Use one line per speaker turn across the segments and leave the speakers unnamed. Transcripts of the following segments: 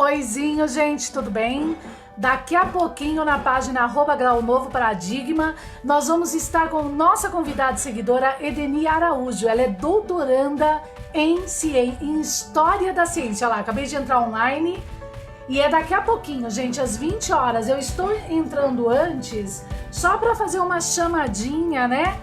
Oizinho, gente, tudo bem? Daqui a pouquinho na página @Grau Novo Paradigma, nós vamos estar com nossa convidada e seguidora Edeni Araújo. Ela é doutoranda em História da Ciência. Olha lá, acabei de entrar online e é daqui a pouquinho, gente, às 20 horas. Eu estou entrando antes só para fazer uma chamadinha, né?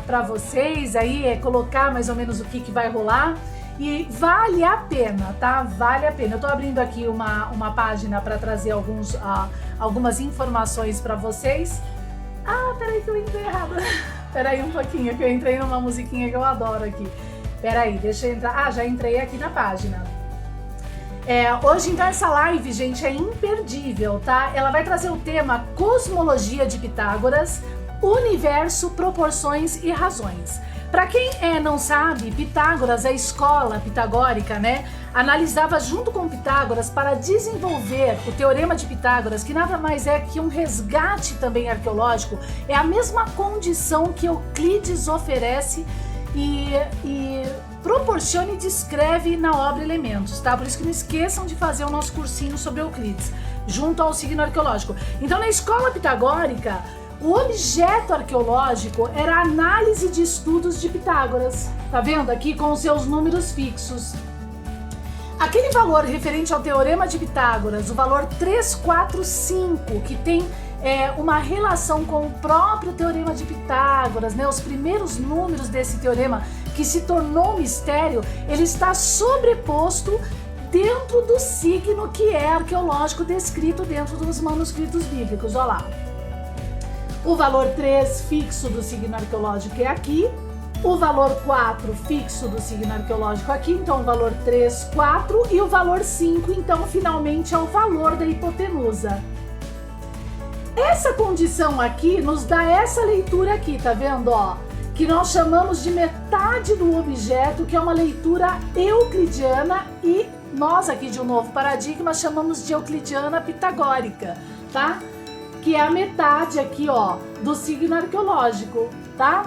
Para vocês aí, colocar mais ou menos o que vai rolar. E vale a pena, tá? Vale a pena. Eu tô abrindo aqui uma página para trazer algumas informações para vocês. Peraí que eu entrei errado. Peraí um pouquinho, que eu entrei numa musiquinha que eu adoro aqui. Peraí, deixa eu entrar. Já entrei aqui na página. Hoje, então, essa live, gente, é imperdível, tá? Ela vai trazer o tema Cosmologia de Pitágoras, Universo, Proporções e Razões. Para quem não sabe, Pitágoras, a escola pitagórica, né, analisava junto com Pitágoras para desenvolver o Teorema de Pitágoras, que nada mais é que um resgate também arqueológico, é a mesma condição que Euclides oferece e proporciona e descreve na obra Elementos, tá? Por isso que não esqueçam de fazer o nosso cursinho sobre Euclides, junto ao signo arqueológico. Então, na escola pitagórica, o objeto arqueológico era a análise de estudos de Pitágoras, tá vendo aqui com os seus números fixos. Aquele valor referente ao Teorema de Pitágoras, o valor 345, que tem uma relação com o próprio Teorema de Pitágoras, né? Os primeiros números desse teorema que se tornou mistério, ele está sobreposto dentro do signo que é arqueológico descrito dentro dos manuscritos bíblicos, olha lá. O valor 3 fixo do signo arqueológico é aqui, o valor 4 fixo do signo arqueológico aqui, então o valor 3, 4 e o valor 5, então finalmente é o valor da hipotenusa. Essa condição aqui nos dá essa leitura aqui, tá vendo, ó? Que nós chamamos de metade do objeto, que é uma leitura euclidiana e nós aqui de um novo paradigma chamamos de euclidiana pitagórica, tá? Que é a metade aqui, ó, do signo arqueológico, tá?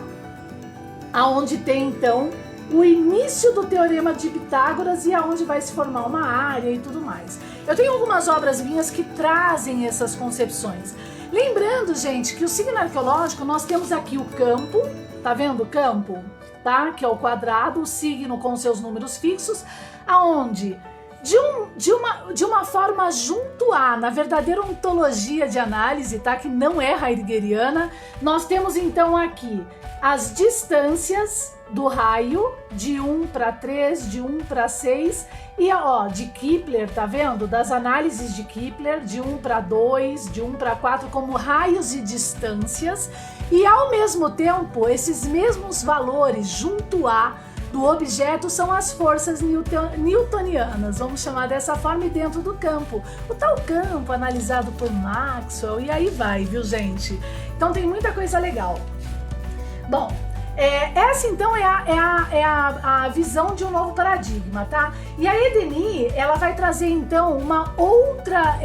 Aonde tem, então, o início do Teorema de Pitágoras e aonde vai se formar uma área e tudo mais. Eu tenho algumas obras minhas que trazem essas concepções. Lembrando, gente, que o signo arqueológico, nós temos aqui o campo, tá vendo o campo? Tá? Que é o quadrado, o signo com seus números fixos, aonde de uma forma junto na verdadeira ontologia de análise, tá? Que não é heideggeriana, nós temos então aqui as distâncias do raio de 1 para 3, de 1 para 6 e de Kepler, tá vendo? Das análises de Kepler, de 1 para 2, de 1 para 4 como raios e distâncias, e ao mesmo tempo esses mesmos valores junto do objeto são as forças newtonianas, vamos chamar dessa forma, e dentro do campo, o tal campo analisado por Maxwell, e aí vai, viu, gente? Então tem muita coisa legal. Bom, essa então é a visão de um novo paradigma, tá? E a Edeni, ela vai trazer então uma outra,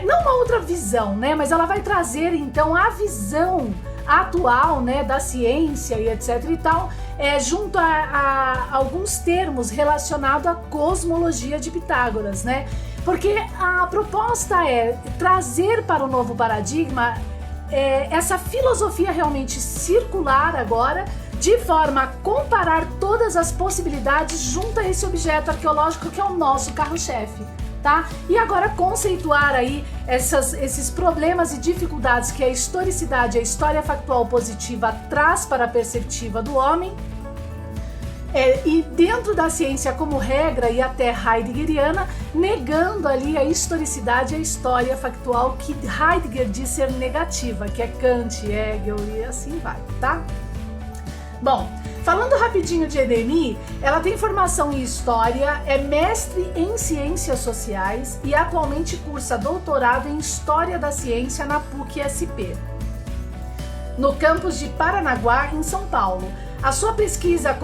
não uma outra visão, né? Mas ela vai trazer então a visão atual, né, da ciência e etc e tal, junto a alguns termos relacionados à cosmologia de Pitágoras, né? Porque a proposta é trazer para o novo paradigma essa filosofia realmente circular agora, de forma a comparar todas as possibilidades junto a esse objeto arqueológico que é o nosso carro-chefe, tá? E agora conceituar aí esses problemas e dificuldades que a historicidade, a história factual positiva traz para a perspectiva do homem, e dentro da ciência como regra e até heideggeriana, negando ali a historicidade e a história factual que Heidegger diz ser negativa, que é Kant, Hegel e assim vai, tá? Bom, falando rapidinho de Edeni, ela tem formação em História, é mestre em Ciências Sociais e atualmente cursa doutorado em História da Ciência na PUC-SP, no campus de Paranaguá, em São Paulo. A sua pesquisa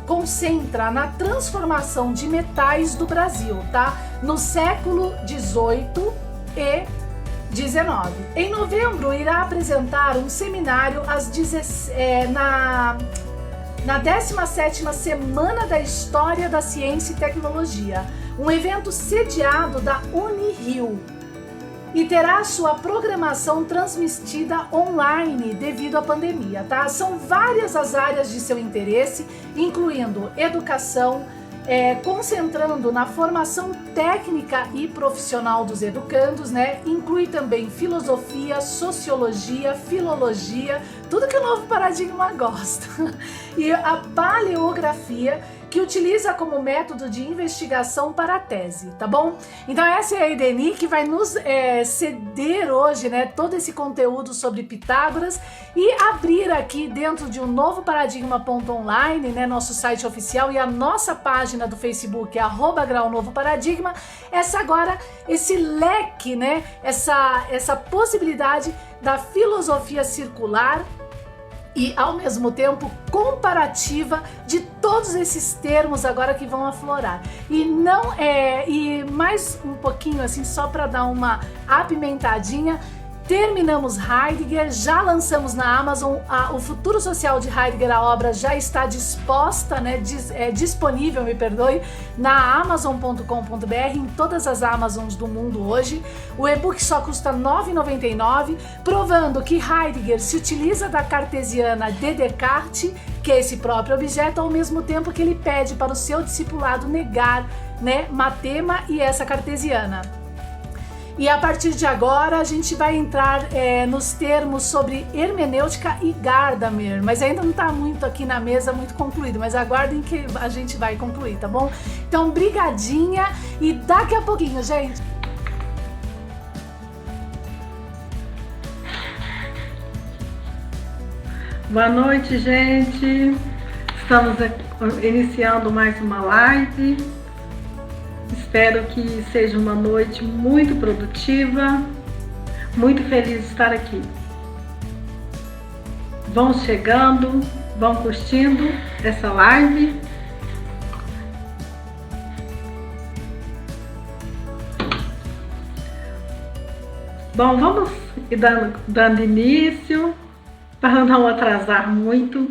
concentra na transformação de metais do Brasil, tá? No século XVIII e XIX. Em novembro, irá apresentar um seminário na 17ª Semana da História da Ciência e Tecnologia, um evento sediado da Unirio, e terá sua programação transmitida online devido à pandemia, tá? São várias as áreas de seu interesse, incluindo educação, concentrando na formação técnica e profissional dos educandos, né? Inclui também filosofia, sociologia, filologia, tudo que o Novo Paradigma gosta. E a paleografia, que utiliza como método de investigação para a tese, tá bom? Então essa é a Edeni, que vai nos ceder hoje, né, todo esse conteúdo sobre Pitágoras e abrir aqui dentro de um Novo Paradigma.online, né, nosso site oficial, e a nossa página do Facebook, @graunovoparadigma, esse leque, né, essa possibilidade da filosofia circular e ao mesmo tempo comparativa de todos esses termos agora que vão aflorar. E mais um pouquinho assim, só para dar uma apimentadinha, terminamos Heidegger, já lançamos na Amazon o Futuro Social de Heidegger, a obra já está disposta, né, disponível, me perdoe, na amazon.com.br, em todas as Amazons do mundo hoje. O e-book só custa R$ 9,99, provando que Heidegger se utiliza da cartesiana de Descartes, que é esse próprio objeto, ao mesmo tempo que ele pede para o seu discipulado negar, né, Matema e essa cartesiana. E a partir de agora a gente vai entrar nos termos sobre hermenêutica e Gadamer, mas ainda não está muito aqui na mesa, muito concluído, mas aguardem que a gente vai concluir, tá bom? Então, brigadinha e daqui a pouquinho, gente.
Boa noite, gente. Estamos iniciando mais uma live. Espero que seja uma noite muito produtiva, muito feliz de estar aqui. Vão chegando, vão curtindo essa live. Bom, vamos ir dando início, para não atrasar muito.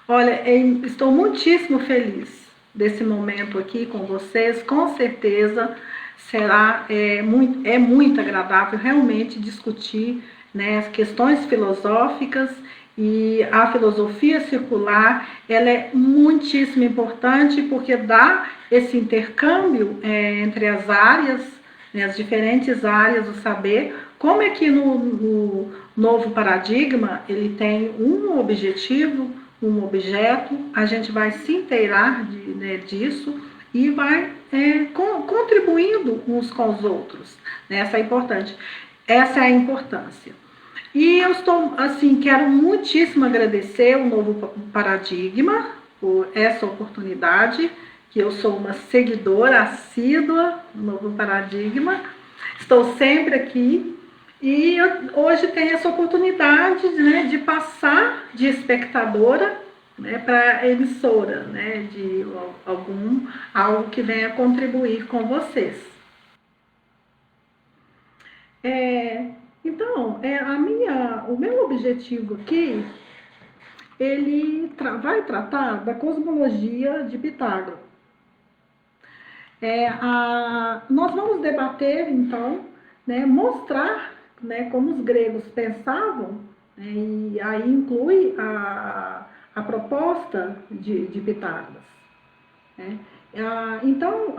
Olha, estou muitíssimo feliz desse momento aqui com vocês. Com certeza será muito agradável realmente discutir, né, as questões filosóficas, e a filosofia circular ela é muitíssimo importante porque dá esse intercâmbio entre as áreas, né, as diferentes áreas do saber. Como é que no Novo Paradigma ele tem um objetivo, um objeto, a gente vai se inteirar disso e vai contribuindo uns com os outros, né? Essa é a importância. E eu quero muitíssimo agradecer o Novo Paradigma por essa oportunidade, que eu sou uma seguidora assídua do Novo Paradigma, estou sempre aqui. E hoje tenho essa oportunidade, né, de passar de espectadora, né, para emissora, né, de algo que venha contribuir com vocês. Então, o meu objetivo aqui, ele vai tratar da cosmologia de Pitágoras. Nós vamos debater, então, né, mostrar, né, como os gregos pensavam, né, e aí inclui a proposta de Pitágoras, né? Então,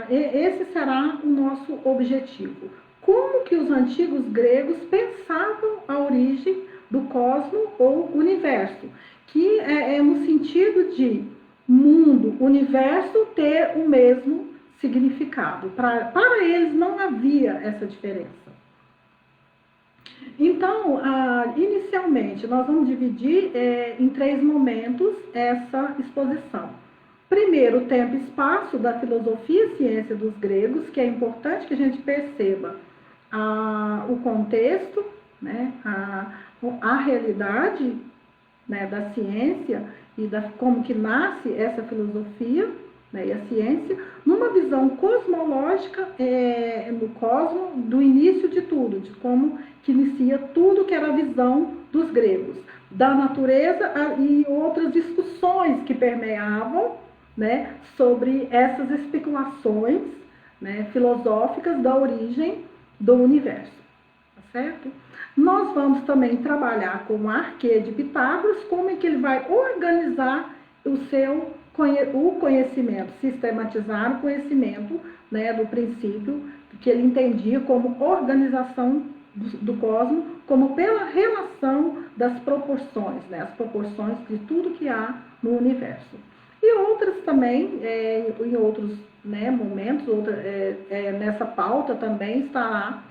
esse será o nosso objetivo. Como que os antigos gregos pensavam a origem do cosmos ou universo, que é no sentido de mundo, universo ter o mesmo significado. Para eles não havia essa diferença. Então, inicialmente, nós vamos dividir em 3 momentos essa exposição. Primeiro, o tempo e espaço da filosofia e ciência dos gregos, que é importante que a gente perceba o contexto, né, a realidade, né, da ciência e como que nasce essa filosofia, né, e a ciência, numa visão cosmológica no cosmos, do início de tudo, de como que inicia tudo, que era a visão dos gregos. da natureza e outras discussões que permeavam, né, sobre essas especulações, né, filosóficas da origem do universo, tá certo? Nós vamos também trabalhar com o Arquê de Pitágoras, como é que ele vai organizar o conhecimento, sistematizar o conhecimento, né, do princípio que ele entendia como organização do cosmos, como pela relação das proporções, né, as proporções de tudo que há no universo. E outras também, em outros, né, momentos, nessa pauta também estará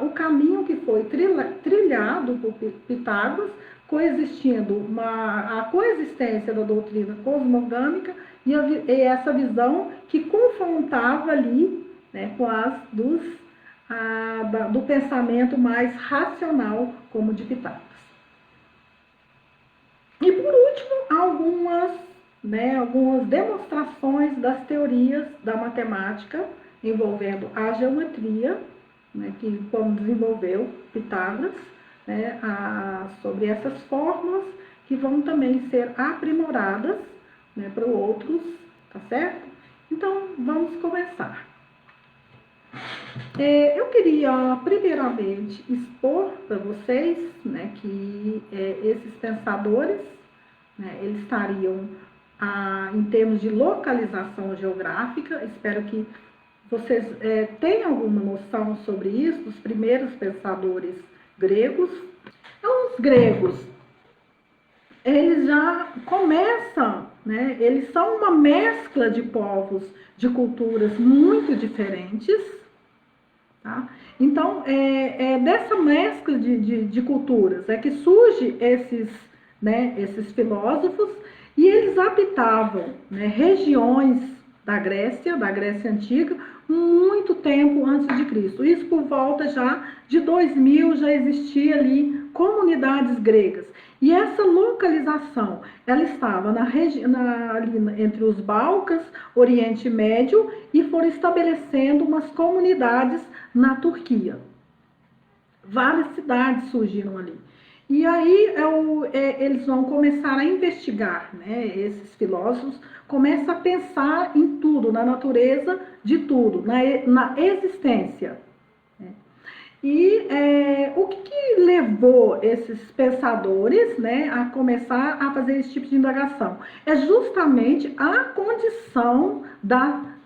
o caminho que foi trilhado por Pitágoras, coexistindo a coexistência da doutrina cosmogâmica e essa visão que confrontava ali, né, com as do pensamento mais racional, como de Pitágoras. E por último, algumas demonstrações das teorias da matemática envolvendo a geometria, né, que como desenvolveu Pitágoras, né, sobre essas fórmulas que vão também ser aprimoradas, né, para outros, tá certo? Então, vamos começar. Eu queria, primeiramente, expor para vocês, né, que esses pensadores, né, eles estariam, em termos de localização geográfica, espero que vocês tenham alguma noção sobre isso, os primeiros pensadores gregos. Então, os gregos, eles já começam, né, eles são uma mescla de povos, de culturas muito diferentes, tá? Então, dessa mescla de culturas é que surge esses filósofos, e eles habitavam, né, regiões da Grécia Antiga, muito tempo antes de Cristo. Isso por volta já de 2000 já existia ali comunidades gregas. E essa localização, ela estava ali entre os Balcãs, Oriente Médio, e foram estabelecendo umas comunidades na Turquia. Várias cidades surgiram ali. E aí eles vão começar a investigar, né, esses filósofos começam a pensar em tudo, na natureza de tudo, na existência. Né? E o que levou esses pensadores, né, a começar a fazer esse tipo de indagação? É justamente a condição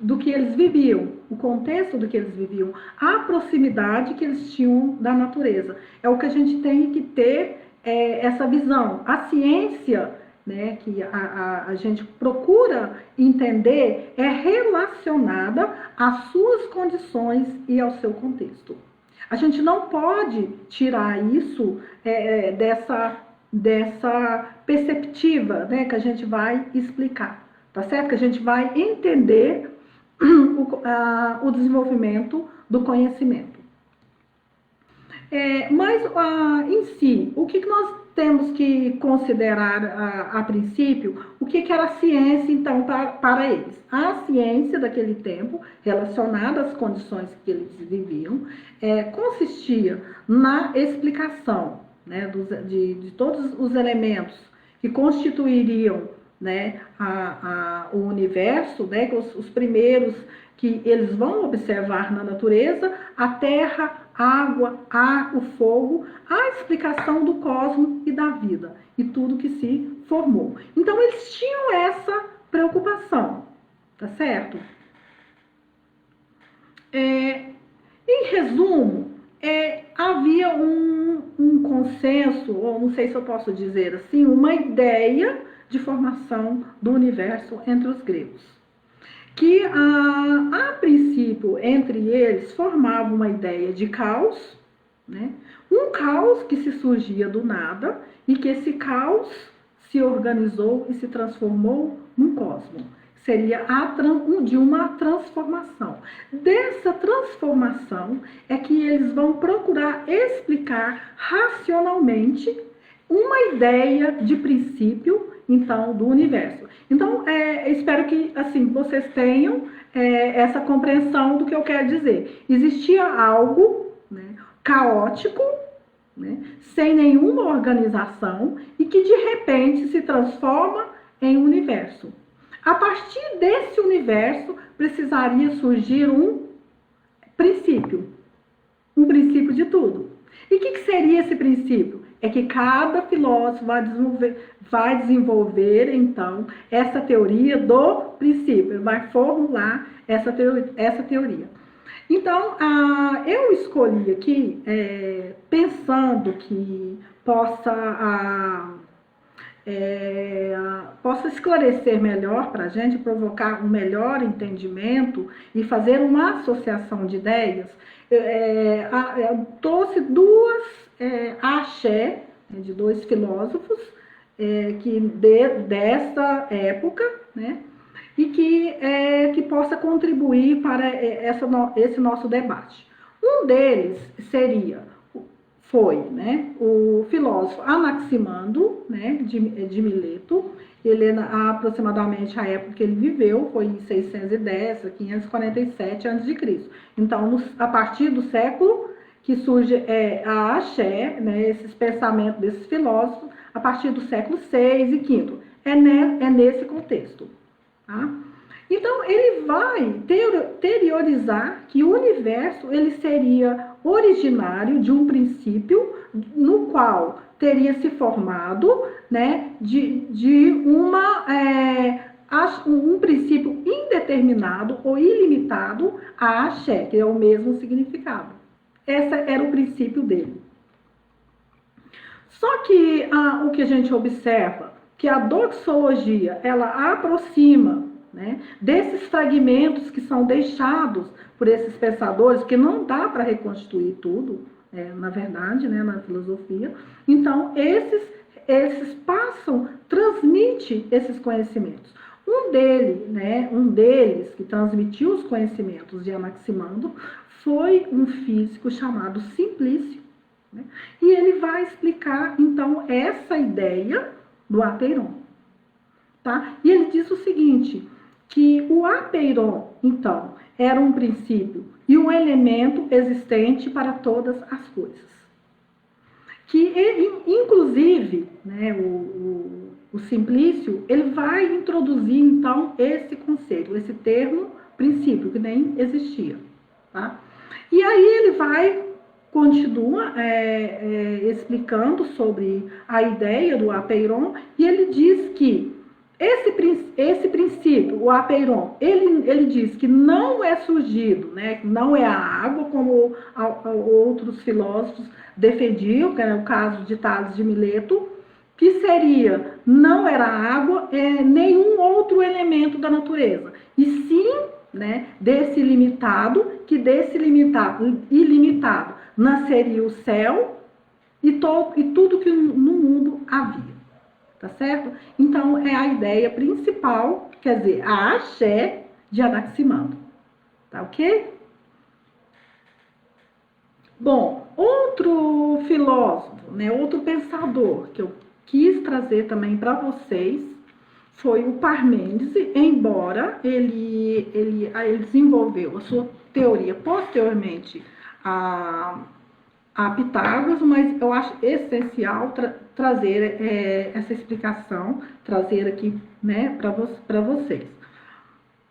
do que eles viviam, o contexto do que eles viviam, a proximidade que eles tinham da natureza. É o que a gente tem que ter essa visão. A ciência, né, que a gente procura entender, é relacionada às suas condições e ao seu contexto. A gente não pode tirar isso dessa perspectiva, né, que a gente vai explicar, tá certo? Que a gente vai entender o desenvolvimento do conhecimento. Mas, em si, o que nós temos que considerar a princípio? O que era a ciência, então, para eles? A ciência daquele tempo, relacionada às condições que eles viviam, consistia na explicação, né, de todos os elementos que constituiriam, né, o universo, né, os primeiros que eles vão observar na natureza, a terra, a água, o fogo, a explicação do cosmos e da vida, e tudo que se formou. Então, eles tinham essa preocupação, tá certo? Em resumo, havia um consenso, ou não sei se eu posso dizer assim, uma ideia de formação do universo entre os gregos, que a princípio entre eles formava uma ideia de caos, né? Um caos que se surgia do nada e que esse caos se organizou e se transformou num cosmos. Seria de uma transformação. Dessa transformação é que eles vão procurar explicar racionalmente uma ideia de princípio, então, do universo. Então, espero que assim vocês tenham essa compreensão do que eu quero dizer. Existia algo, né, caótico, né, sem nenhuma organização e que de repente se transforma em universo. A partir desse universo precisaria surgir um princípio de tudo. E o que seria esse princípio? É que cada filósofo vai desenvolver, então, essa teoria do princípio, vai formular essa teoria. Então, eu escolhi aqui, pensando que possa esclarecer melhor para a gente, provocar um melhor entendimento e fazer uma associação de ideias, eu trouxe duas axé, de dois filósofos dessa época, né, e que possa contribuir para esse nosso debate. Um deles foi, né, o filósofo Anaximandro, né, de Mileto. Ele, aproximadamente a época que ele viveu, foi em 610 a 547 a.C. Então, a partir do século que surge a axé, né, esses pensamentos desses filósofos, a partir do século VI e V. É nesse contexto. Tá? Então, ele vai teorizar que o universo ele seria originário de um princípio no qual teria se formado, né, de um princípio indeterminado ou ilimitado, a axé, que é o mesmo significado. Esse era o princípio dele. Só que o que a gente observa, que a doxologia, ela aproxima, né, desses fragmentos que são deixados por esses pensadores, que não dá para reconstituir tudo, na verdade, né, na filosofia. Então, esses transmite esses conhecimentos. Um deles que transmitiu os conhecimentos de Anaximandro foi um físico chamado Simplício, né? E ele vai explicar, então, essa ideia do apeiron. Tá? E ele diz o seguinte, que o apeiron, então, era um princípio e um elemento existente para todas as coisas. Que, inclusive, né, o Simplício, ele vai introduzir, então, esse conceito, esse termo, princípio, que nem existia. Tá? E aí ele continua explicando sobre a ideia do apeiron, e ele diz que esse princípio, o apeiron, ele diz que não é surgido, né, não é a água, como outros filósofos defendiam, que era o caso de Tales de Mileto, que não era água, nenhum outro elemento da natureza, e sim, né, desse ilimitado nasceria o céu e tudo que no mundo havia, tá certo? Então, é a ideia principal, quer dizer, a axé de Anaximandro, tá ok? Bom, outro filósofo, né, outro pensador que eu quis trazer também para vocês foi o Parmênides, embora ele desenvolveu a sua teoria posteriormente a Pitágoras, mas eu acho essencial trazer essa explicação, trazer aqui, né, para vocês.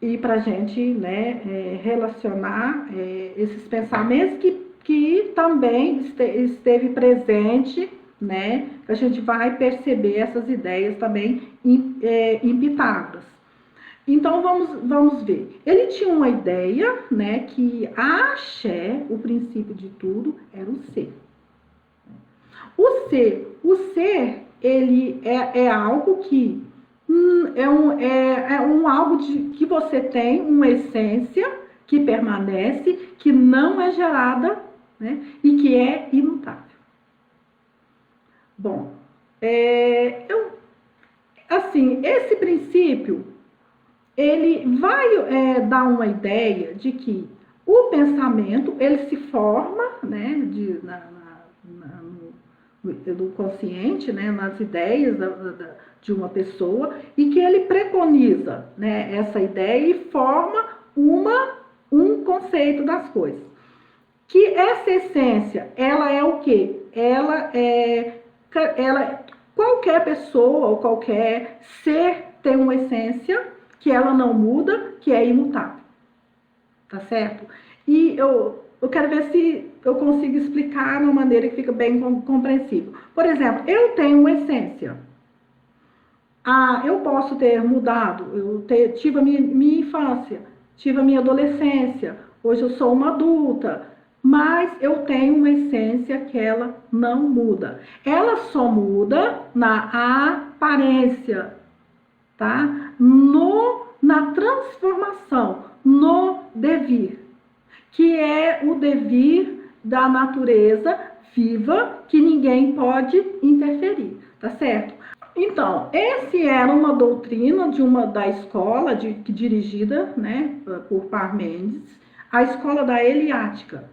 E para a gente, né, relacionar esses pensamentos que também esteve presente, né, a gente vai perceber essas ideias também em Pitágoras. Então, vamos ver. Ele tinha uma ideia, né, que a axé, o princípio de tudo, era o ser. O ser, ele é algo que algo que você tem, uma essência que permanece, que não é gerada, né, e que é imutável. Bom, esse princípio, ele vai dar uma ideia de que o pensamento, ele se forma, né, no consciente, né, nas ideias de uma pessoa, e que ele preconiza, né, essa ideia e forma um conceito das coisas. Que essa essência, ela é o quê? Qualquer pessoa ou qualquer ser tem uma essência que ela não muda, que é imutável. Tá certo? E eu quero ver se eu consigo explicar de uma maneira que fica bem compreensível. Por exemplo, eu tenho uma essência. Eu posso ter mudado, tive a minha infância, tive a minha adolescência, hoje eu sou uma adulta, mas eu tenho uma essência que ela não muda. Ela só muda na aparência, tá? Na transformação, no devir, que é o devir da natureza viva que ninguém pode interferir, tá certo? Então, esse era uma doutrina da escola dirigida, né, por Parmênides, a escola da Eleática.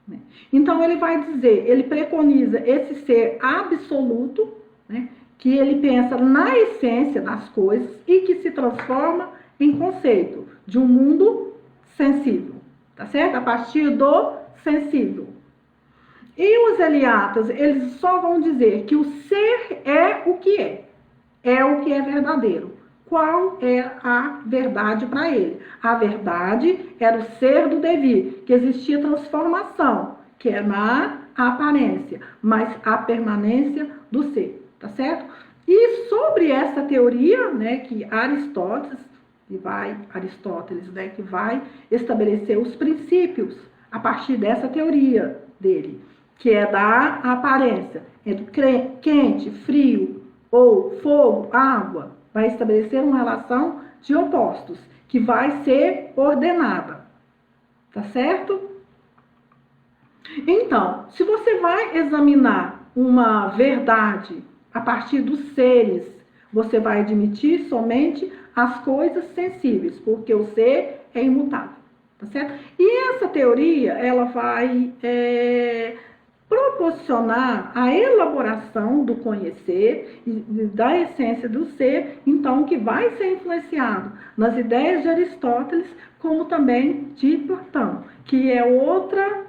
Né? Então, ele vai dizer, ele preconiza esse ser absoluto, né, que ele pensa na essência das coisas e que se transforma em conceito de um mundo sensível, tá certo? A partir do sensível. E os Eleatas, eles só vão dizer que o ser é o que é verdadeiro. Qual é a verdade para ele? A verdade era o ser do devir, que existia transformação, que é na aparência, mas a permanência do ser, tá certo? E sobre essa teoria, né, que Aristóteles, né, que vai estabelecer os princípios a partir dessa teoria dele, que é da aparência, entre quente, frio, ou fogo, água, vai estabelecer uma relação de opostos, que vai ser ordenada, tá certo? Então, se você vai examinar uma verdade a partir dos seres, você vai admitir somente as coisas sensíveis, porque o ser é imutável, tá certo? E essa teoria, ela vai proporcionar a elaboração do conhecer e da essência do ser, então, que vai ser influenciado nas ideias de Aristóteles, como também de Platão, que é outra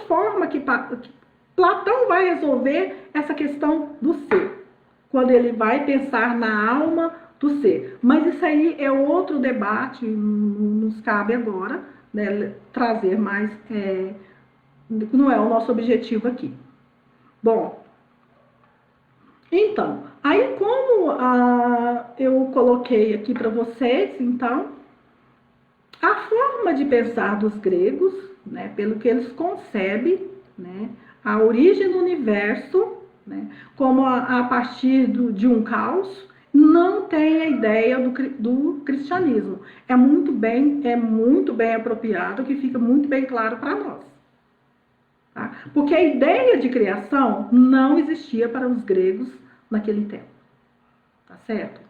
forma que Platão vai resolver essa questão do ser, quando ele vai pensar na alma do ser. Mas isso aí é outro debate, não nos cabe agora, né, trazer mais, não é o nosso objetivo aqui. Bom, então, aí como eu coloquei aqui para vocês, então, a forma de pensar dos gregos, né, pelo que eles concebem, né, a origem do universo, né, como a partir de um caos, não tem a ideia do cristianismo. É muito bem apropriado, que fica muito bem claro para nós. Tá? Porque a ideia de criação não existia para os gregos naquele tempo. Tá certo?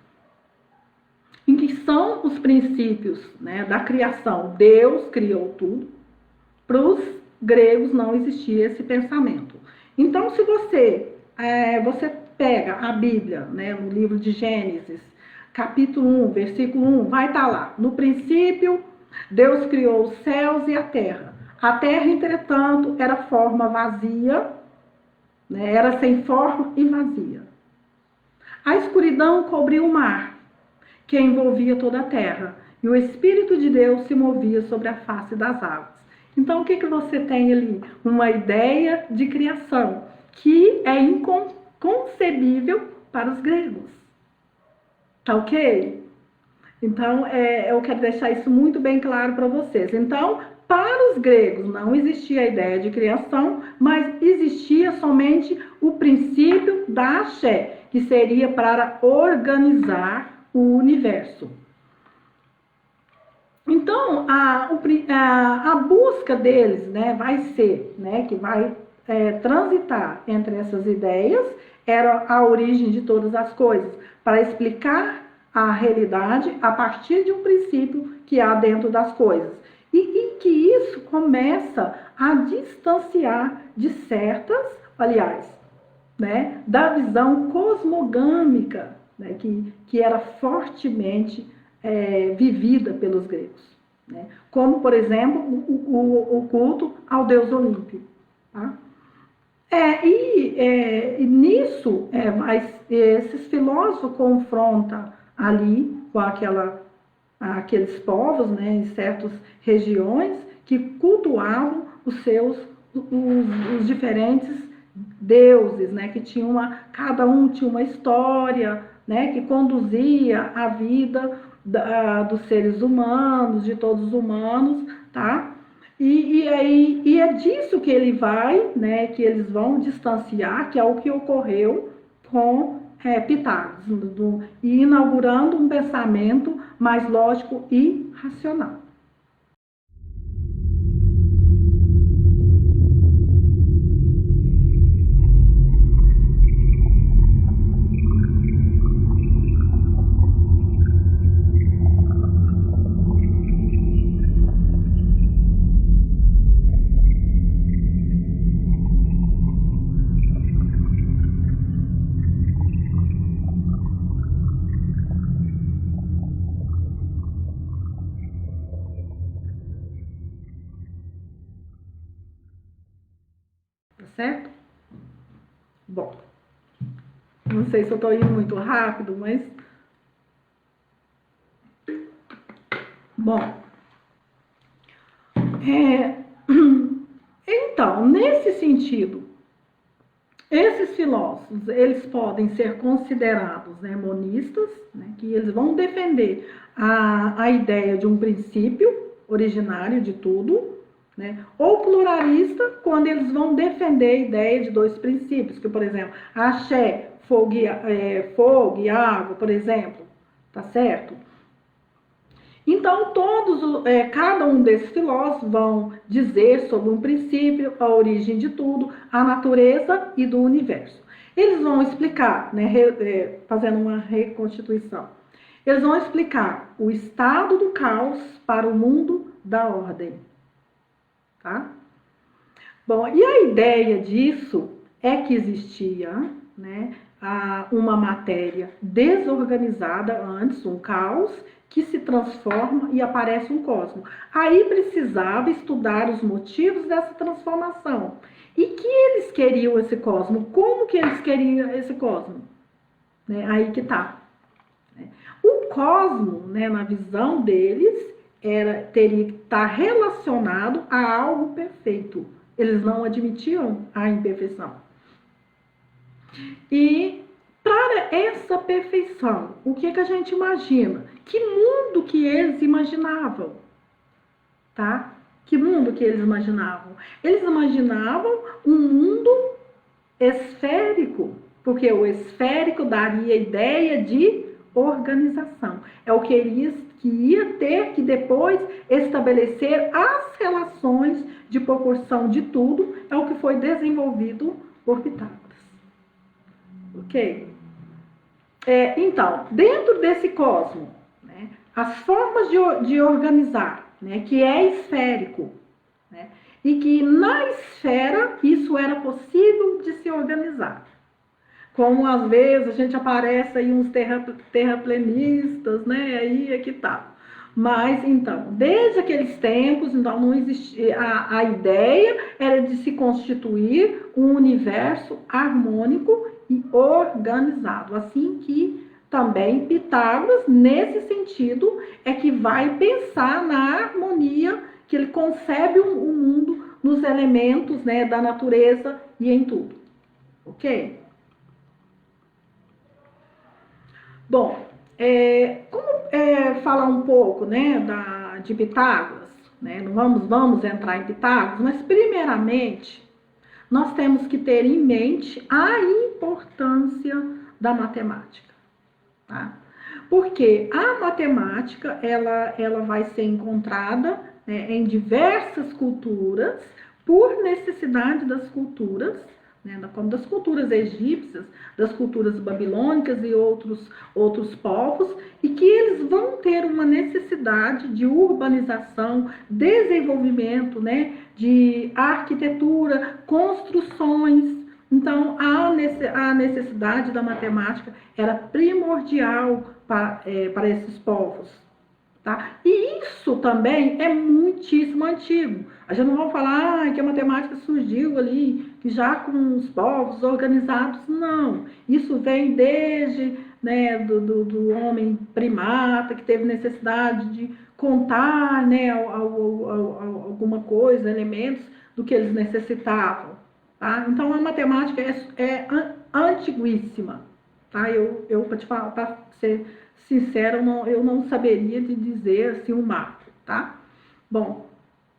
Em que são os princípios, né, da criação? Deus criou tudo. Para os gregos não existia esse pensamento. Então, se você pega a Bíblia, né, no livro de Gênesis, capítulo 1, versículo 1, vai estar lá. No princípio, Deus criou os céus e a terra. A terra, entretanto, era forma vazia, né, era sem forma e vazia. A escuridão cobriu o mar, que envolvia toda a terra, e o Espírito de Deus se movia sobre a face das águas. Então, o que você tem ali? Uma ideia de criação, que é inconcebível para os gregos. Tá ok? Então, eu quero deixar isso muito bem claro para vocês. Então, para os gregos não existia a ideia de criação, mas existia somente o princípio da axé, que seria para organizar o universo. Então, a busca deles, né, vai ser, né, que vai transitar entre essas ideias, era a origem de todas as coisas, para explicar a realidade a partir de um princípio que há dentro das coisas. E que isso começa a distanciar de certas, aliás, né, da visão cosmogâmica, né, que era fortemente vivida pelos gregos. né? Como, por exemplo, o culto ao deus Olímpio. Tá? E nisso, esses filósofos confrontam ali com aqueles povos, né, em certas regiões, que cultuavam os diferentes deuses, né, que cada um tinha uma história, né, que conduzia a vida dos seres humanos, de todos os humanos, tá? E é disso que ele vai, né, que eles vão distanciar, que é o que ocorreu com Pitágoras, e inaugurando um pensamento mais lógico e racional. Certo? Bom, não sei se eu estou indo muito rápido, mas... Bom, então, nesse sentido, esses filósofos, eles podem ser considerados, né, monistas, né, que eles vão defender a ideia de um princípio originário de tudo, né, ou pluralista, quando eles vão defender a ideia de dois princípios, que, por exemplo, axé, fogo e água, por exemplo, tá certo? Então, cada um desses filósofos vão dizer sobre um princípio, a origem de tudo, a natureza e do universo. Eles vão explicar, né, fazendo uma reconstituição, eles vão explicar o estado do caos para o mundo da ordem. Tá? Bom, e a ideia disso é que existia, né, uma matéria desorganizada antes, um caos, que se transforma e aparece um cosmos. Aí precisava estudar os motivos dessa transformação. E que eles queriam esse cosmos? Como que eles queriam esse cosmos? Né? Aí que tá. O cosmos, né, na visão deles, teria que estar relacionado a algo perfeito. Eles não admitiam a imperfeição. E para essa perfeição, o que a gente imagina? Que mundo que eles imaginavam? Tá? Que mundo que eles imaginavam? Eles imaginavam um mundo esférico, porque o esférico daria a ideia de organização. É o que eles que ia ter que depois estabelecer as relações de proporção de tudo, é o que foi desenvolvido por Pitágoras. Ok? Então, dentro desse cosmos, né, as formas de organizar, né, que é esférico, né, e que na esfera isso era possível de se organizar. Como às vezes a gente aparece aí uns terraplanistas, né? Aí é que tá. Mas então, desde aqueles tempos, então não existia, a ideia era de se constituir um universo harmônico e organizado. Assim que também Pitágoras, nesse sentido, é que vai pensar na harmonia, que ele concebe um mundo nos elementos, né, da natureza e em tudo. Ok? Bom, falar um pouco, né, de Pitágoras, né? Não vamos entrar em Pitágoras, mas primeiramente nós temos que ter em mente a importância da matemática, tá? Porque a matemática ela vai ser encontrada, né, em diversas culturas, por necessidade das culturas, né, como das culturas egípcias, das culturas babilônicas e outros povos, e que eles vão ter uma necessidade de urbanização, desenvolvimento, né, de arquitetura, construções. Então, a necessidade da matemática era primordial para esses povos. Tá? E isso também é muitíssimo antigo. A gente não vai falar que a matemática surgiu ali, que já com os povos organizados, não. Isso vem desde, né, do homem primata, que teve necessidade de contar, né, alguma coisa, elementos do que eles necessitavam. Tá? Então, a matemática é antiguíssima. Tá? Eu para te falar, para ser sincera, eu não saberia de dizer assim um marco, tá? Bom,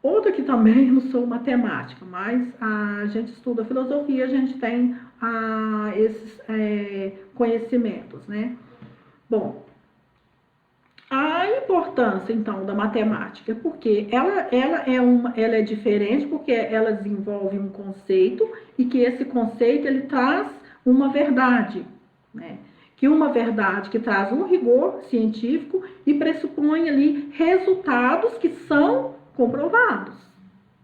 outra que também não sou matemática, mas a gente estuda filosofia, a gente tem esses conhecimentos, né? Bom, a importância, então, da matemática é porque ela é diferente, porque ela desenvolve um conceito e que esse conceito ele traz uma verdade, né? Que uma verdade que traz um rigor científico e pressupõe ali resultados que são comprovados,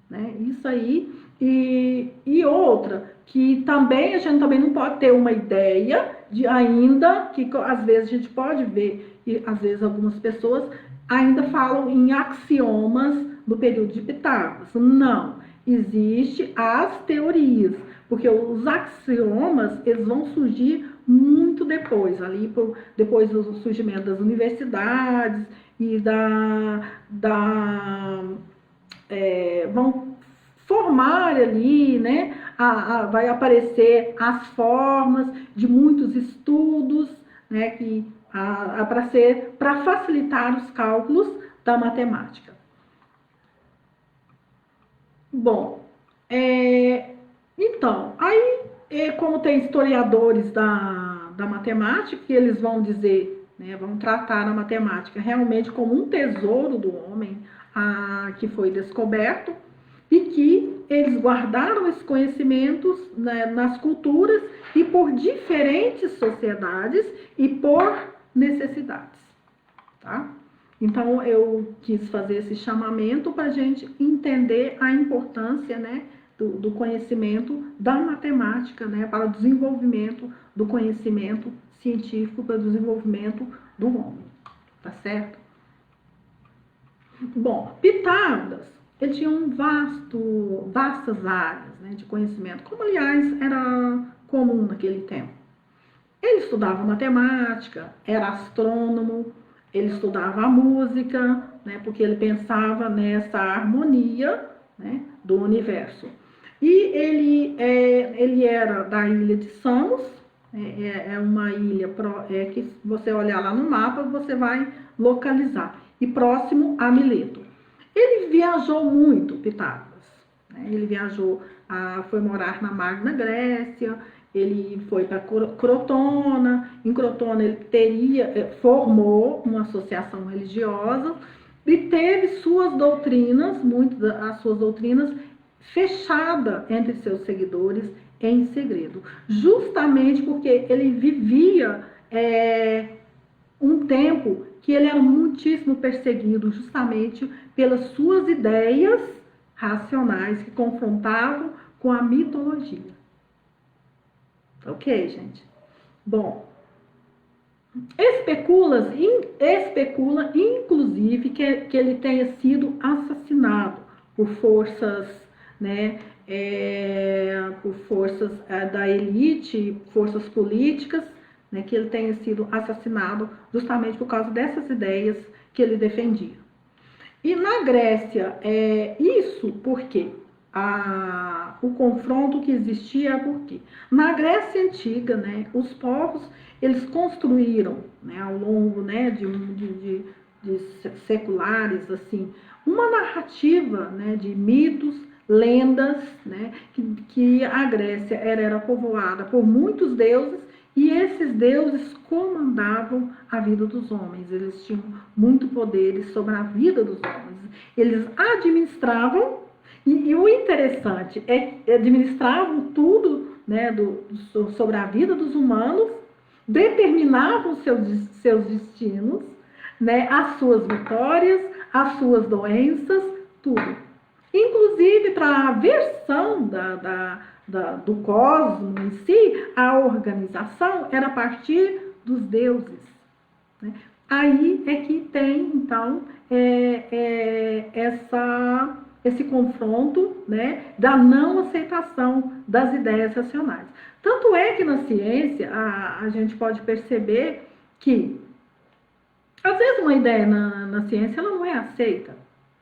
né? Isso aí. E outra, que também a gente também não pode ter uma ideia de ainda, que às vezes a gente pode ver, e às vezes algumas pessoas ainda falam em axiomas do período de Pitágoras. Não, existe as teorias, porque os axiomas eles vão surgir muito depois, ali depois do surgimento das universidades e vão formar ali, né? Vai aparecer as formas de muitos estudos, né? Que para facilitar os cálculos da matemática. Bom, então, aí como tem historiadores da matemática, que eles vão dizer, né, vão tratar a matemática realmente como um tesouro do homem que foi descoberto, e que eles guardaram esses conhecimentos, né, nas culturas e por diferentes sociedades e por necessidades. Tá? Então, eu quis fazer esse chamamento para a gente entender a importância, né, do conhecimento da matemática, né, para o desenvolvimento do conhecimento científico, para o desenvolvimento do homem. Tá certo? Bom, Pitágoras, ele tinha vastas áreas, né, de conhecimento, como, aliás, era comum naquele tempo. Ele estudava matemática, era astrônomo, ele estudava a música, né, porque ele pensava nessa harmonia, né, do universo. E ele era da ilha de Samos, é uma ilha que se você olhar lá no mapa, você vai localizar, e próximo a Mileto. Ele viajou muito, Pitágoras, né? Ele viajou, foi morar na Magna Grécia, ele foi para Crotona. Em Crotona ele formou uma associação religiosa e teve suas doutrinas, as suas doutrinas fechada entre seus seguidores em segredo, justamente porque ele vivia um tempo que ele era muitíssimo perseguido, justamente pelas suas ideias racionais que confrontavam com a mitologia. Ok, gente? Bom, especula inclusive que ele tenha sido assassinado por forças, né, por forças da elite, forças políticas, né, que ele tenha sido assassinado justamente por causa dessas ideias que ele defendia. E na Grécia, isso porque o confronto que existia é porque na Grécia Antiga, né, os povos eles construíram, né, ao longo, né, de seculares, assim, uma narrativa, né, de mitos, lendas, né, que a Grécia era povoada por muitos deuses, e esses deuses comandavam a vida dos homens. Eles tinham muito poder sobre a vida dos homens. Eles administravam, e o interessante é que administravam tudo, né, sobre a vida dos humanos, determinavam seus destinos, né, as suas vitórias, as suas doenças, tudo. Inclusive, para a versão do cosmos em si, a organização era a partir dos deuses, né? Aí é que tem, então, esse confronto, né, da não aceitação das ideias racionais. Tanto é que na ciência a gente pode perceber que, às vezes, uma ideia na ciência ela não é aceita,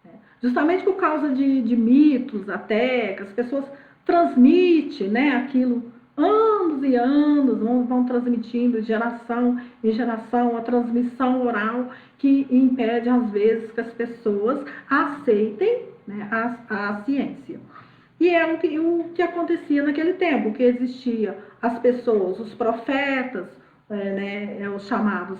né, justamente por causa de mitos, até que as pessoas transmitem, né, aquilo anos e anos, vão transmitindo de geração em geração, a transmissão oral que impede, às vezes, que as pessoas aceitem, né, a ciência. E é o que acontecia naquele tempo, que existia as pessoas, os profetas, né, os chamados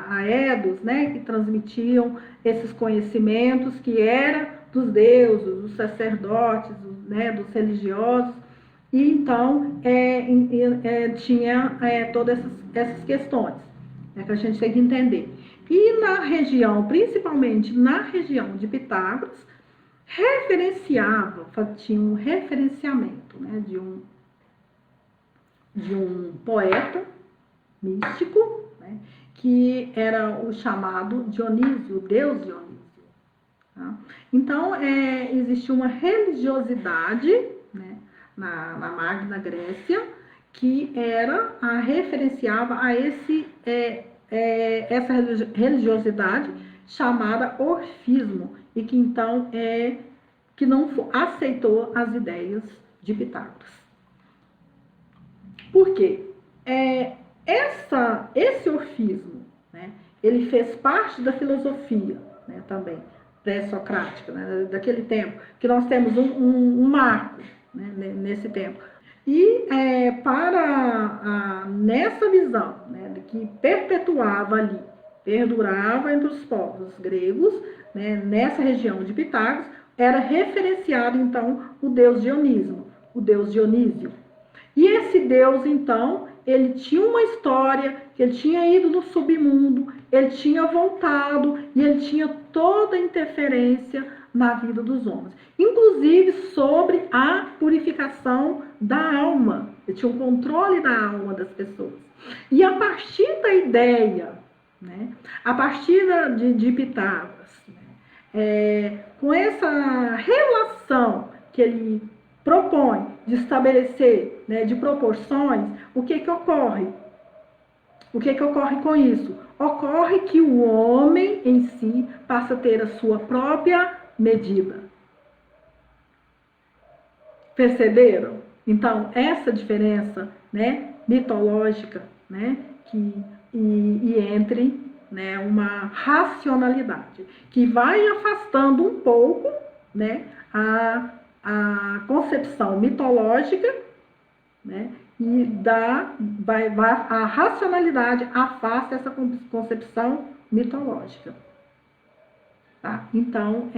aedos, né, que transmitiam esses conhecimentos que eram dos deuses, dos sacerdotes, né, dos religiosos. E então tinha todas essas questões, né, que a gente tem que entender. E na região, principalmente na região de Pitágoras, tinha um referenciamento, né, de um poeta místico, né, que era o chamado Dionísio, o deus Dionísio. Tá? Então, existia uma religiosidade, né, na Magna Grécia, que referenciava a essa religiosidade chamada orfismo, e que então que não aceitou as ideias de Pitágoras. Por quê? Esse orfismo, né, ele fez parte da filosofia, né, também pré-socrática, né, daquele tempo, que nós temos um marco, né, nesse tempo. E nessa visão, né, que perpetuava ali, perdurava entre os povos gregos, né, nessa região de Pitágoras, era referenciado, então, o deus Dionísio, o deus Dionísio. E esse deus, então, ele tinha uma história, ele tinha ido no submundo, ele tinha voltado e ele tinha toda a interferência na vida dos homens. Inclusive sobre a purificação da alma. Ele tinha um controle da alma das pessoas. E a partir da ideia, né, a partir de Pitágoras, né, com essa relação que ele propõe de estabelecer, né, de proporções, o que ocorre? O que ocorre com isso? Ocorre que o homem em si passa a ter a sua própria medida. Perceberam? Então, essa diferença, né, mitológica, né, e entre, né, uma racionalidade que vai afastando um pouco, né, a concepção mitológica, né, e a racionalidade afasta essa concepção mitológica. Tá? Então,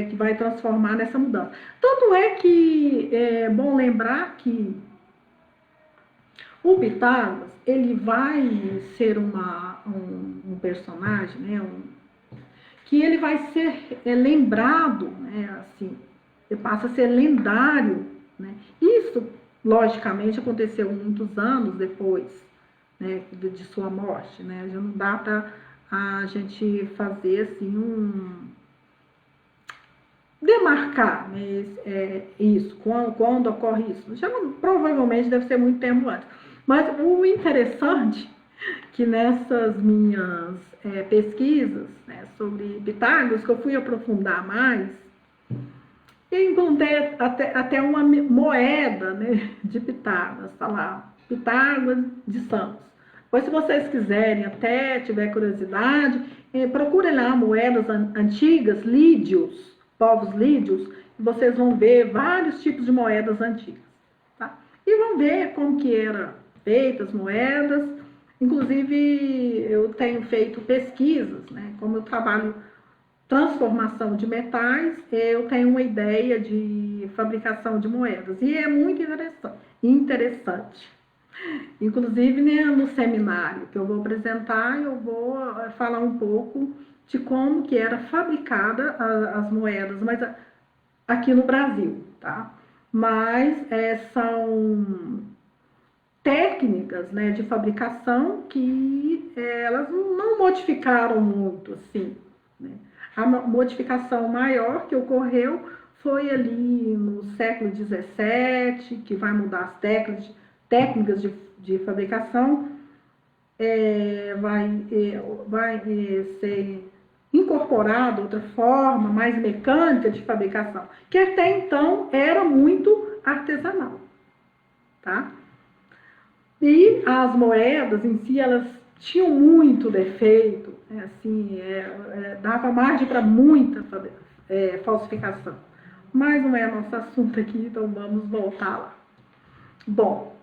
que vai transformar nessa mudança. Tanto é que é bom lembrar que o Pitágoras, ele vai ser um personagem, né, que ele vai ser lembrado, né, assim, ele passa a ser lendário, né? Isso, logicamente, aconteceu muitos anos depois, né, de sua morte, né? Já não dá para a gente fazer assim demarcar, né, isso, quando ocorre isso. Já provavelmente deve ser muito tempo antes. Mas o interessante que nessas minhas pesquisas, né, sobre Pitágoras, que eu fui aprofundar mais, eu encontrei até uma moeda, né, de Pitágoras, tá lá, Pitágoras de Samos. Pois se vocês quiserem, até tiver curiosidade, procurem lá moedas antigas, lídios, povos lídios, e vocês vão ver vários tipos de moedas antigas. Tá? E vão ver como que eram feitas as moedas. Inclusive, eu tenho feito pesquisas, né, como eu trabalho transformação de metais, eu tenho uma ideia de fabricação de moedas. E é muito interessante. Inclusive, né, no seminário que eu vou apresentar, eu vou falar um pouco de como que era fabricada as moedas, mas aqui no Brasil, tá? Mas técnicas, né, de fabricação que elas não modificaram muito, assim, né? A modificação maior que ocorreu foi ali no século XVII, que vai mudar as técnicas de fabricação, vai ser incorporada outra forma, mais mecânica de fabricação, que até então era muito artesanal, tá? E as moedas em si, elas tinham muito defeito, assim, dava margem para muita falsificação. Mas não é nosso assunto aqui, então vamos voltar lá. Bom,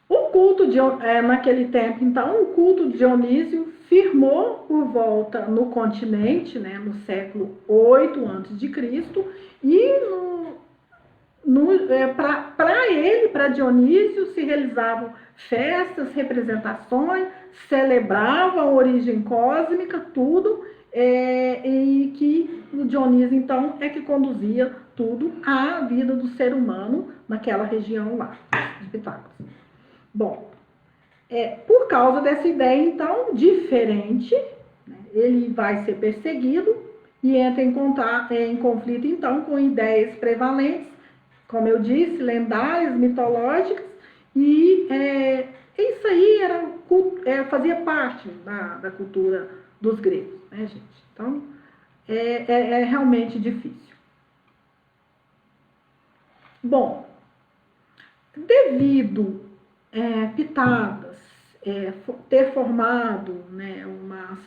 o culto naquele tempo, então, o culto de Dionísio firmou por volta no continente, né, no século 8 a.C., e para Dionísio se realizavam festas, representações, celebravam a origem cósmica, tudo, e que o Dionísio, então, é que conduzia tudo à vida do ser humano naquela região lá, de Pitágoras. Bom, por causa dessa ideia, então, diferente, né, ele vai ser perseguido e entra em conflito, então, com ideias prevalentes, como eu disse, lendárias, mitológicas, e isso aí fazia parte da cultura dos gregos, né, gente? Então, é realmente difícil. Bom, devido Pitágoras ter formado, né,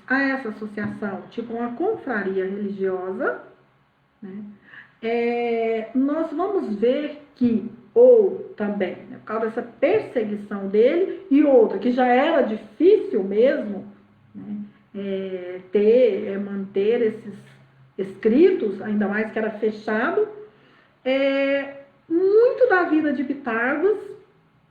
essa associação, tipo uma confraria religiosa, né, nós vamos ver que, ou também, né, por causa dessa perseguição dele, e outra, que já era difícil mesmo, né, manter esses escritos, ainda mais que era fechado, muito da vida de Pitágoras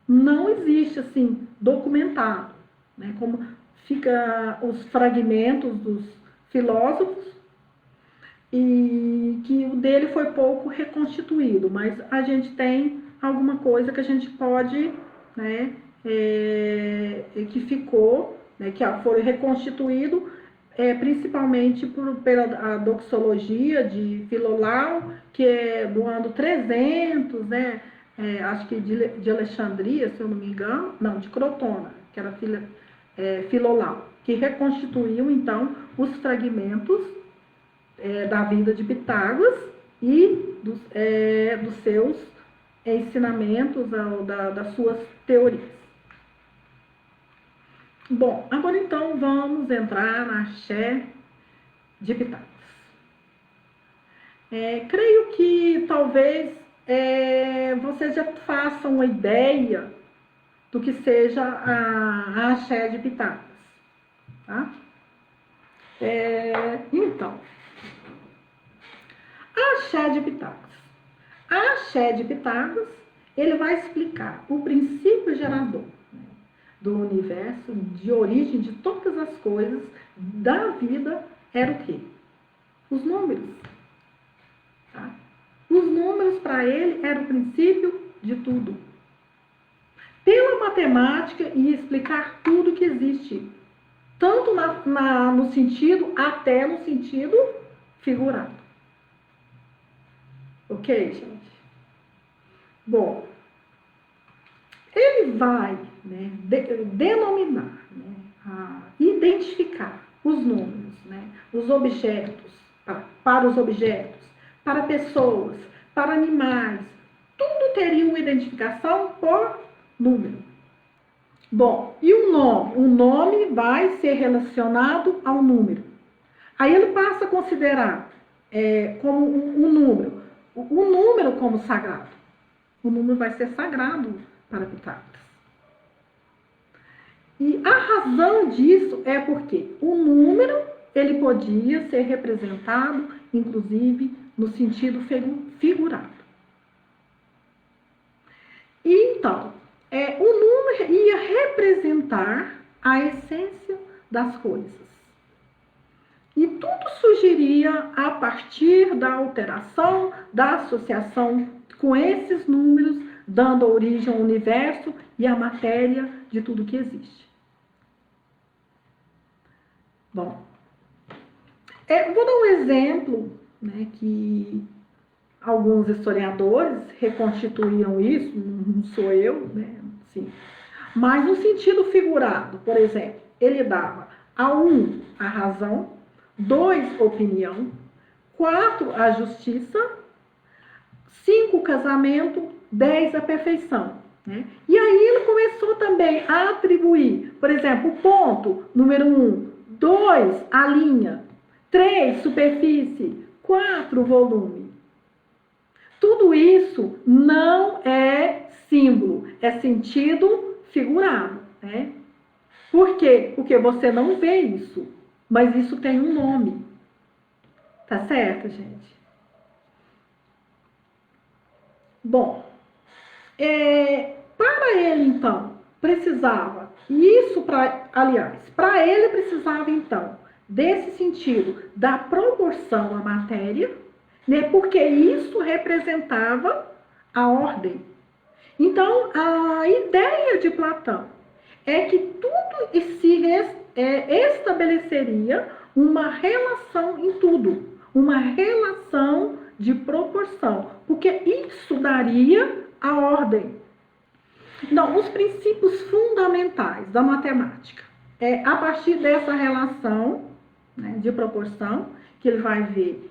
não existe, assim, documentado, né, como fica os fragmentos dos filósofos, e que o dele foi pouco reconstituído, mas a gente tem alguma coisa que a gente pode, né, que ficou, né, que foi reconstituído, principalmente pela doxologia de Filolau, que é do ano 300, né, acho que de Alexandria, se eu não me engano, não, de Crotona, que era Filolau, que reconstituiu, então, os fragmentos da vida de Pitágoras e dos seus ensinamentos, das suas teorias. Bom, agora então vamos entrar na Axé de Pitágoras. Creio que talvez vocês já façam uma ideia do que seja a Axé de Pitágoras, tá? Então, a Axé de Pitágoras. A Axé de Pitágoras, ele vai explicar o princípio gerador, né, do universo, de origem de todas as coisas, da vida, era o quê? Os números. Tá? Os números, para ele, eram o princípio de tudo. Pela matemática, ia explicar tudo que existe, tanto no sentido, até no sentido figurado. Ok, gente? Bom, ele vai, né, denominar, né, identificar os números, né, os objetos, para os objetos, para pessoas, para animais, tudo teria uma identificação por número. Bom, e o nome? O nome vai ser relacionado ao número. Aí ele passa a considerar como um número, o número como sagrado. O número vai ser sagrado para Pitágoras. E a razão disso é porque o número, ele podia ser representado, inclusive, no sentido figurado. E então, o número ia representar a essência das coisas. E tudo surgiria a partir da alteração, da associação com esses números, dando origem ao universo e à matéria de tudo que existe. Bom, vou dar um exemplo, né, que alguns historiadores reconstituíram isso, não sou eu, né, assim, mas no sentido figurado. Por exemplo, ele dava a 1 a razão, 2 opinião, 4 a justiça, 5 o casamento, 10 a perfeição, né? E aí ele começou também a atribuir, por exemplo, o ponto número 1, 2 a linha, 3 superfície, 4 volume. Tudo isso não é símbolo, é sentido figurado, né? Por quê? Porque você não vê isso, mas isso tem um nome. Tá certo, gente? Bom, para ele, então, precisava, para ele precisava, então, desse sentido da proporção à matéria, né, porque isso representava a ordem. Então, a ideia de Platão é que tudo se estabeleceria uma relação em tudo, uma relação de proporção, porque isso daria a ordem. Então, os princípios fundamentais da matemática é a partir dessa relação, né, de proporção, que ele vai ver,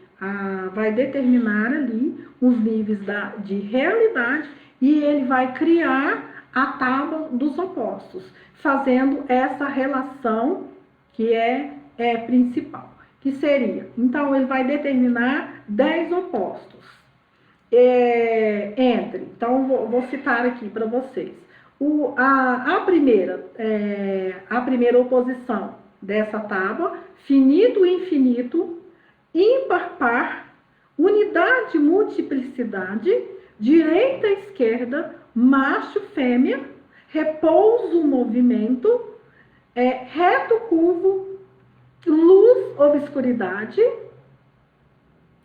vai determinar ali os níveis de realidade e ele vai criar a tábua dos opostos, fazendo essa relação que é principal, que seria, então ele vai determinar 10 opostos entre, então vou citar aqui para vocês, a primeira oposição dessa tábua, finito e infinito, ímpar par, unidade e multiplicidade, direita e esquerda, macho fêmea, repouso movimento, reto curvo, luz obscuridade,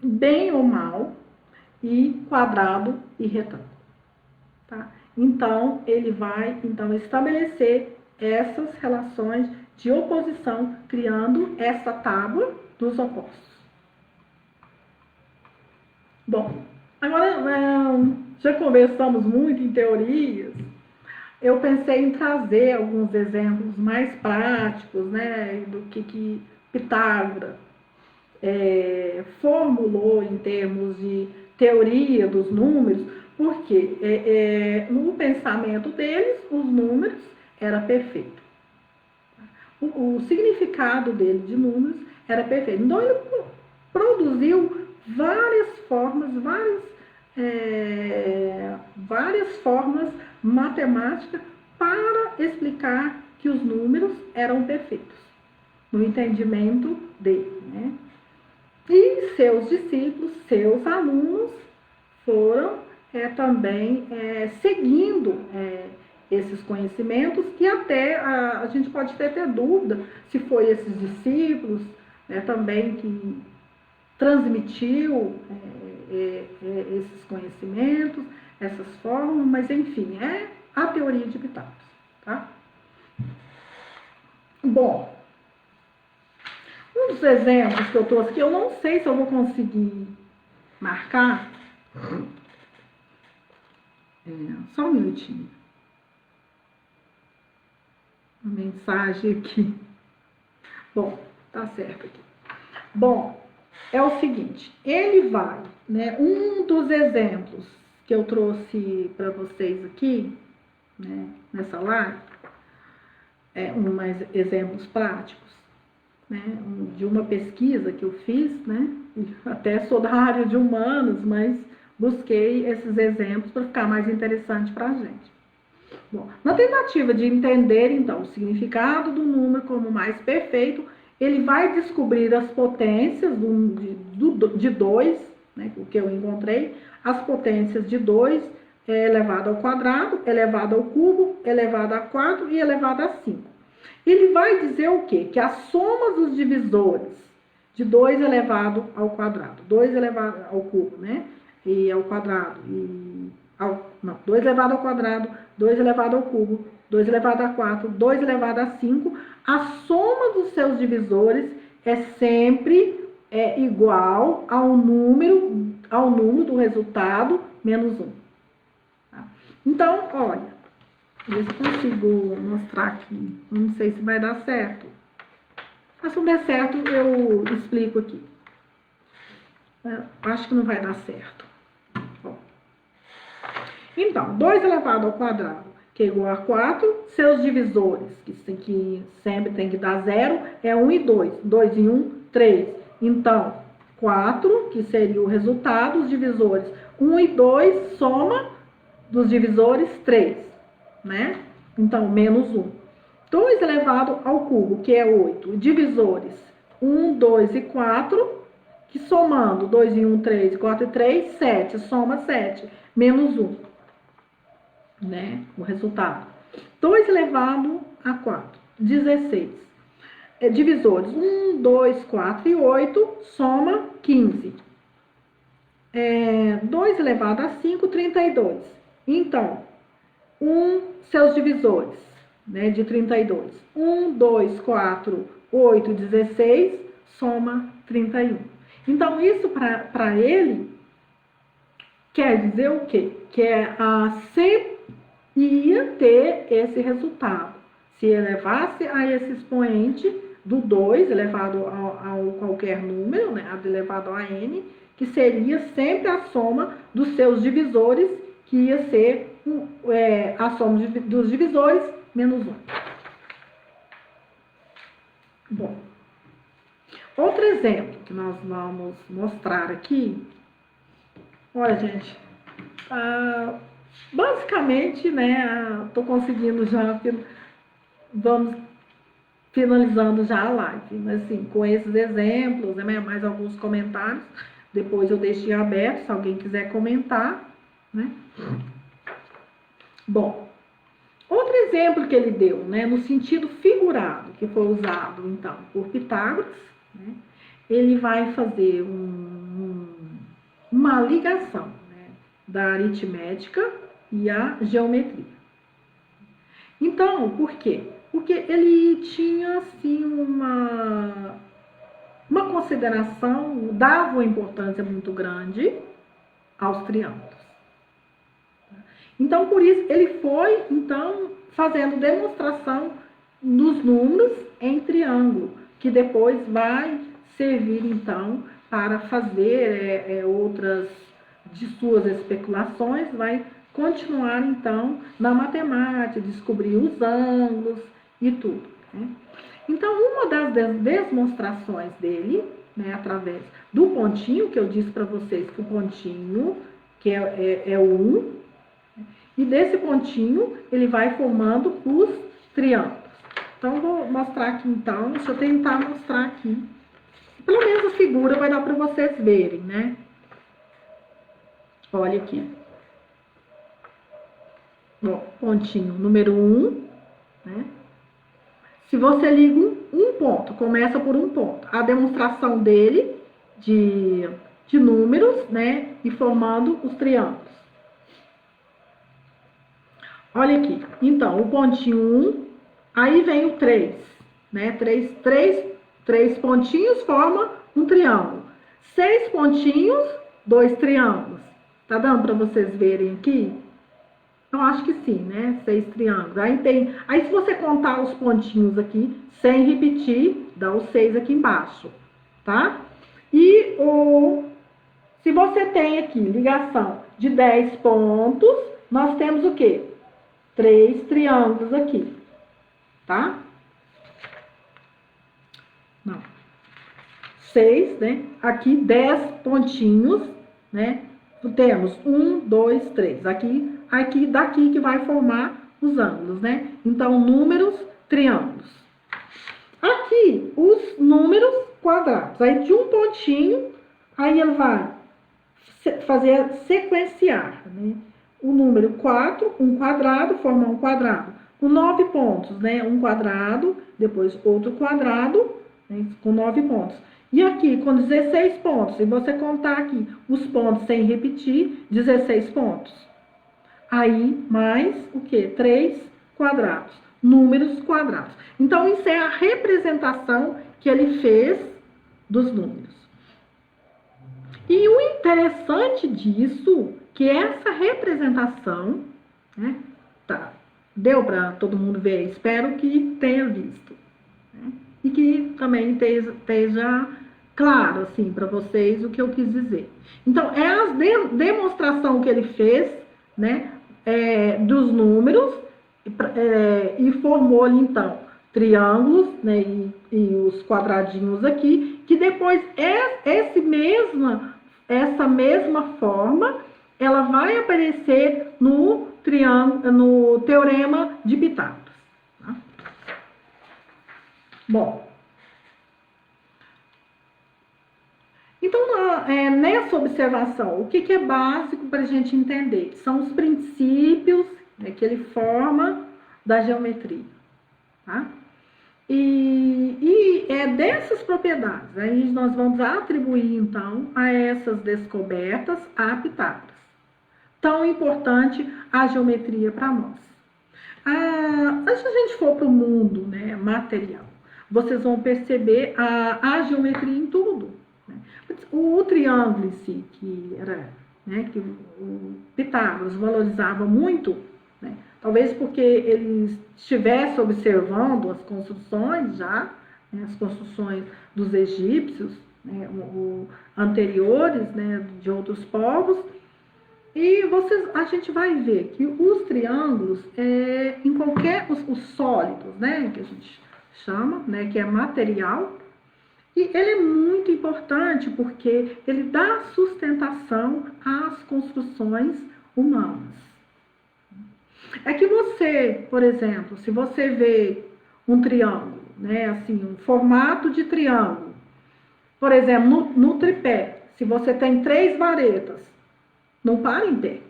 bem ou mal, e quadrado e retângulo. Tá? Então, ele vai estabelecer essas relações de oposição, criando essa tábua dos opostos. Bom, agora já conversamos muito em teorias, eu pensei em trazer alguns exemplos mais práticos, né, do que Pitágoras formulou em termos de teoria dos números, porque no pensamento deles, os números era perfeito. O significado dele de números era perfeito. Então, ele produziu várias formas matemáticas para explicar que os números eram perfeitos, no entendimento dele, né? E seus discípulos, seus alunos, foram também seguindo esses conhecimentos, e até a gente pode ter dúvida se foi esses discípulos também que transmitiu esses conhecimentos, essas formas, mas enfim, é a teoria de Pitágoras, tá? Bom, um dos exemplos que eu trouxe aqui, eu não sei se eu vou conseguir marcar. Só um minutinho. Uma mensagem aqui. Bom, tá certo aqui. Bom, é o seguinte, ele vai, né, um dos exemplos que eu trouxe para vocês aqui, né, nessa live, exemplos práticos, né, de uma pesquisa que eu fiz, né, até sou da área de humanos, mas busquei esses exemplos para ficar mais interessante para a gente. Bom, na tentativa de entender, então, o significado do número como mais perfeito, ele vai descobrir as potências de 2, né, o que eu encontrei, as potências de 2 elevado ao quadrado, elevado ao cubo, elevado a 4 e elevado a 5. Ele vai dizer o quê? Que a soma dos divisores de 2 elevado ao quadrado, 2 elevado ao cubo, né, e ao quadrado, e não, 2 elevado ao quadrado, 2 elevado ao cubo, 2 elevado a 4, 2 elevado a 5, a soma dos seus divisores é sempre igual ao número do resultado menos 1. Tá? Então, olha, ver se consigo mostrar aqui. Não sei se vai dar certo. Mas se não der certo, eu explico aqui. Acho que não vai dar certo. Bom. Então, 2 elevado ao quadrado, que é igual a 4, seus divisores, que sempre tem que dar 0, é 1 e 2. 2 e 1, 3. Então, 4, que seria o resultado, os divisores 1 e 2, soma dos divisores 3, né? Então, menos 1. 2 elevado ao cubo, que é 8. Divisores 1, 2 e 4, que somando 2 e 1, 3, 4 e 3, 7. Soma 7, menos 1. Né? O resultado. 2 elevado a 4, 16. Divisores 1, 2, 4 e 8, soma 15. 2 elevado a 5, 32. Então, seus divisores, né, de 32. 1, 2, 4, 8, 16, soma 31. Então, isso para ele quer dizer o quê? Que sempre ia ter esse resultado. Se elevasse a esse expoente do 2 elevado a qualquer número, né, elevado a n, que seria sempre a soma dos seus divisores, que ia ser a soma dos divisores menos 1. Bom, outro exemplo que nós vamos mostrar aqui. Olha, gente, basicamente, né, tô conseguindo já, vamos finalizando já a live, mas assim, com esses exemplos, né, mais alguns comentários, depois eu deixei aberto, se alguém quiser comentar, né. Bom, outro exemplo que ele deu, né, no sentido figurado, que foi usado, então, por Pitágoras, né, ele vai fazer uma ligação, né, da aritmética e a geometria. Então, por quê? Porque ele tinha, assim, uma consideração, dava uma importância muito grande aos triângulos. Então, por isso, ele foi, então, fazendo demonstração dos números em triângulo, que depois vai servir, então, para fazer outras de suas especulações, vai continuar, então, na matemática, descobrir os ângulos e tudo, né? Então, uma das demonstrações dele, né, através do pontinho, que eu disse para vocês que o pontinho, que é o 1, e desse pontinho, ele vai formando os triângulos. Então, vou mostrar aqui, então, deixa eu tentar mostrar aqui. Pelo menos a figura vai dar para vocês verem, né? Olha aqui. Bom, pontinho número 1, né? Se você liga um ponto, começa por um ponto. A demonstração dele de números, né? E formando os triângulos. Olha aqui. Então, o pontinho 1, aí vem o 3, né? Três pontinhos forma um triângulo. 6 pontinhos, 2 triângulos. Tá dando para vocês verem aqui? Eu acho que sim, né? 6 triângulos. Aí se você contar os pontinhos aqui, sem repetir, dá os 6 aqui embaixo, tá? E se você tem aqui ligação de 10 pontos, nós temos o quê? 3 triângulos aqui, tá? Não. 6, né? Aqui 10 pontinhos, né? Temos 1, 2, 3. Daqui que vai formar os ângulos, né? Então, números, triângulos. Aqui, os números quadrados. Aí, de um pontinho, aí ele vai fazer sequenciar, né? O número 4, um quadrado, formar um quadrado. Com 9 pontos, né? Um quadrado, depois outro quadrado, né? Com 9 pontos. E aqui, com 16 pontos, se você contar aqui os pontos sem repetir, 16 pontos, aí mais o quê? 3 quadrados, números quadrados. Então, isso é a representação que ele fez dos números. E o interessante disso, que essa representação, né, tá, deu para todo mundo ver, espero que tenha visto, né, e que também esteja claro, assim, para vocês o que eu quis dizer. Então, é a demonstração que ele fez, né, dos números, e formou ali, então, triângulos, né, e os quadradinhos aqui, que depois essa mesma forma, ela vai aparecer no teorema de Pitágoras. Tá? Bom, então, nessa observação, o que é básico para a gente entender? São os princípios, né, que ele forma da geometria. Tá? E é dessas propriedades, aí nós vamos atribuir, então, a essas descobertas a Pitágoras. Tão importante a geometria para nós. Se a gente for para o mundo, né, material, vocês vão perceber a geometria em tudo. Né? O triângulo em si, que era, né, que o Pitágoras valorizava muito, né, talvez porque ele estivesse observando as construções já, né, as construções dos egípcios, né, anteriores, né, de outros povos, e a gente vai ver que os triângulos, os sólidos, né, que a gente chama, né, que é material, e ele é muito importante porque ele dá sustentação às construções humanas. É que você, por exemplo, se você vê um triângulo, né, assim, um formato de triângulo, por exemplo, no tripé, se você tem 3 varetas, não para em pé.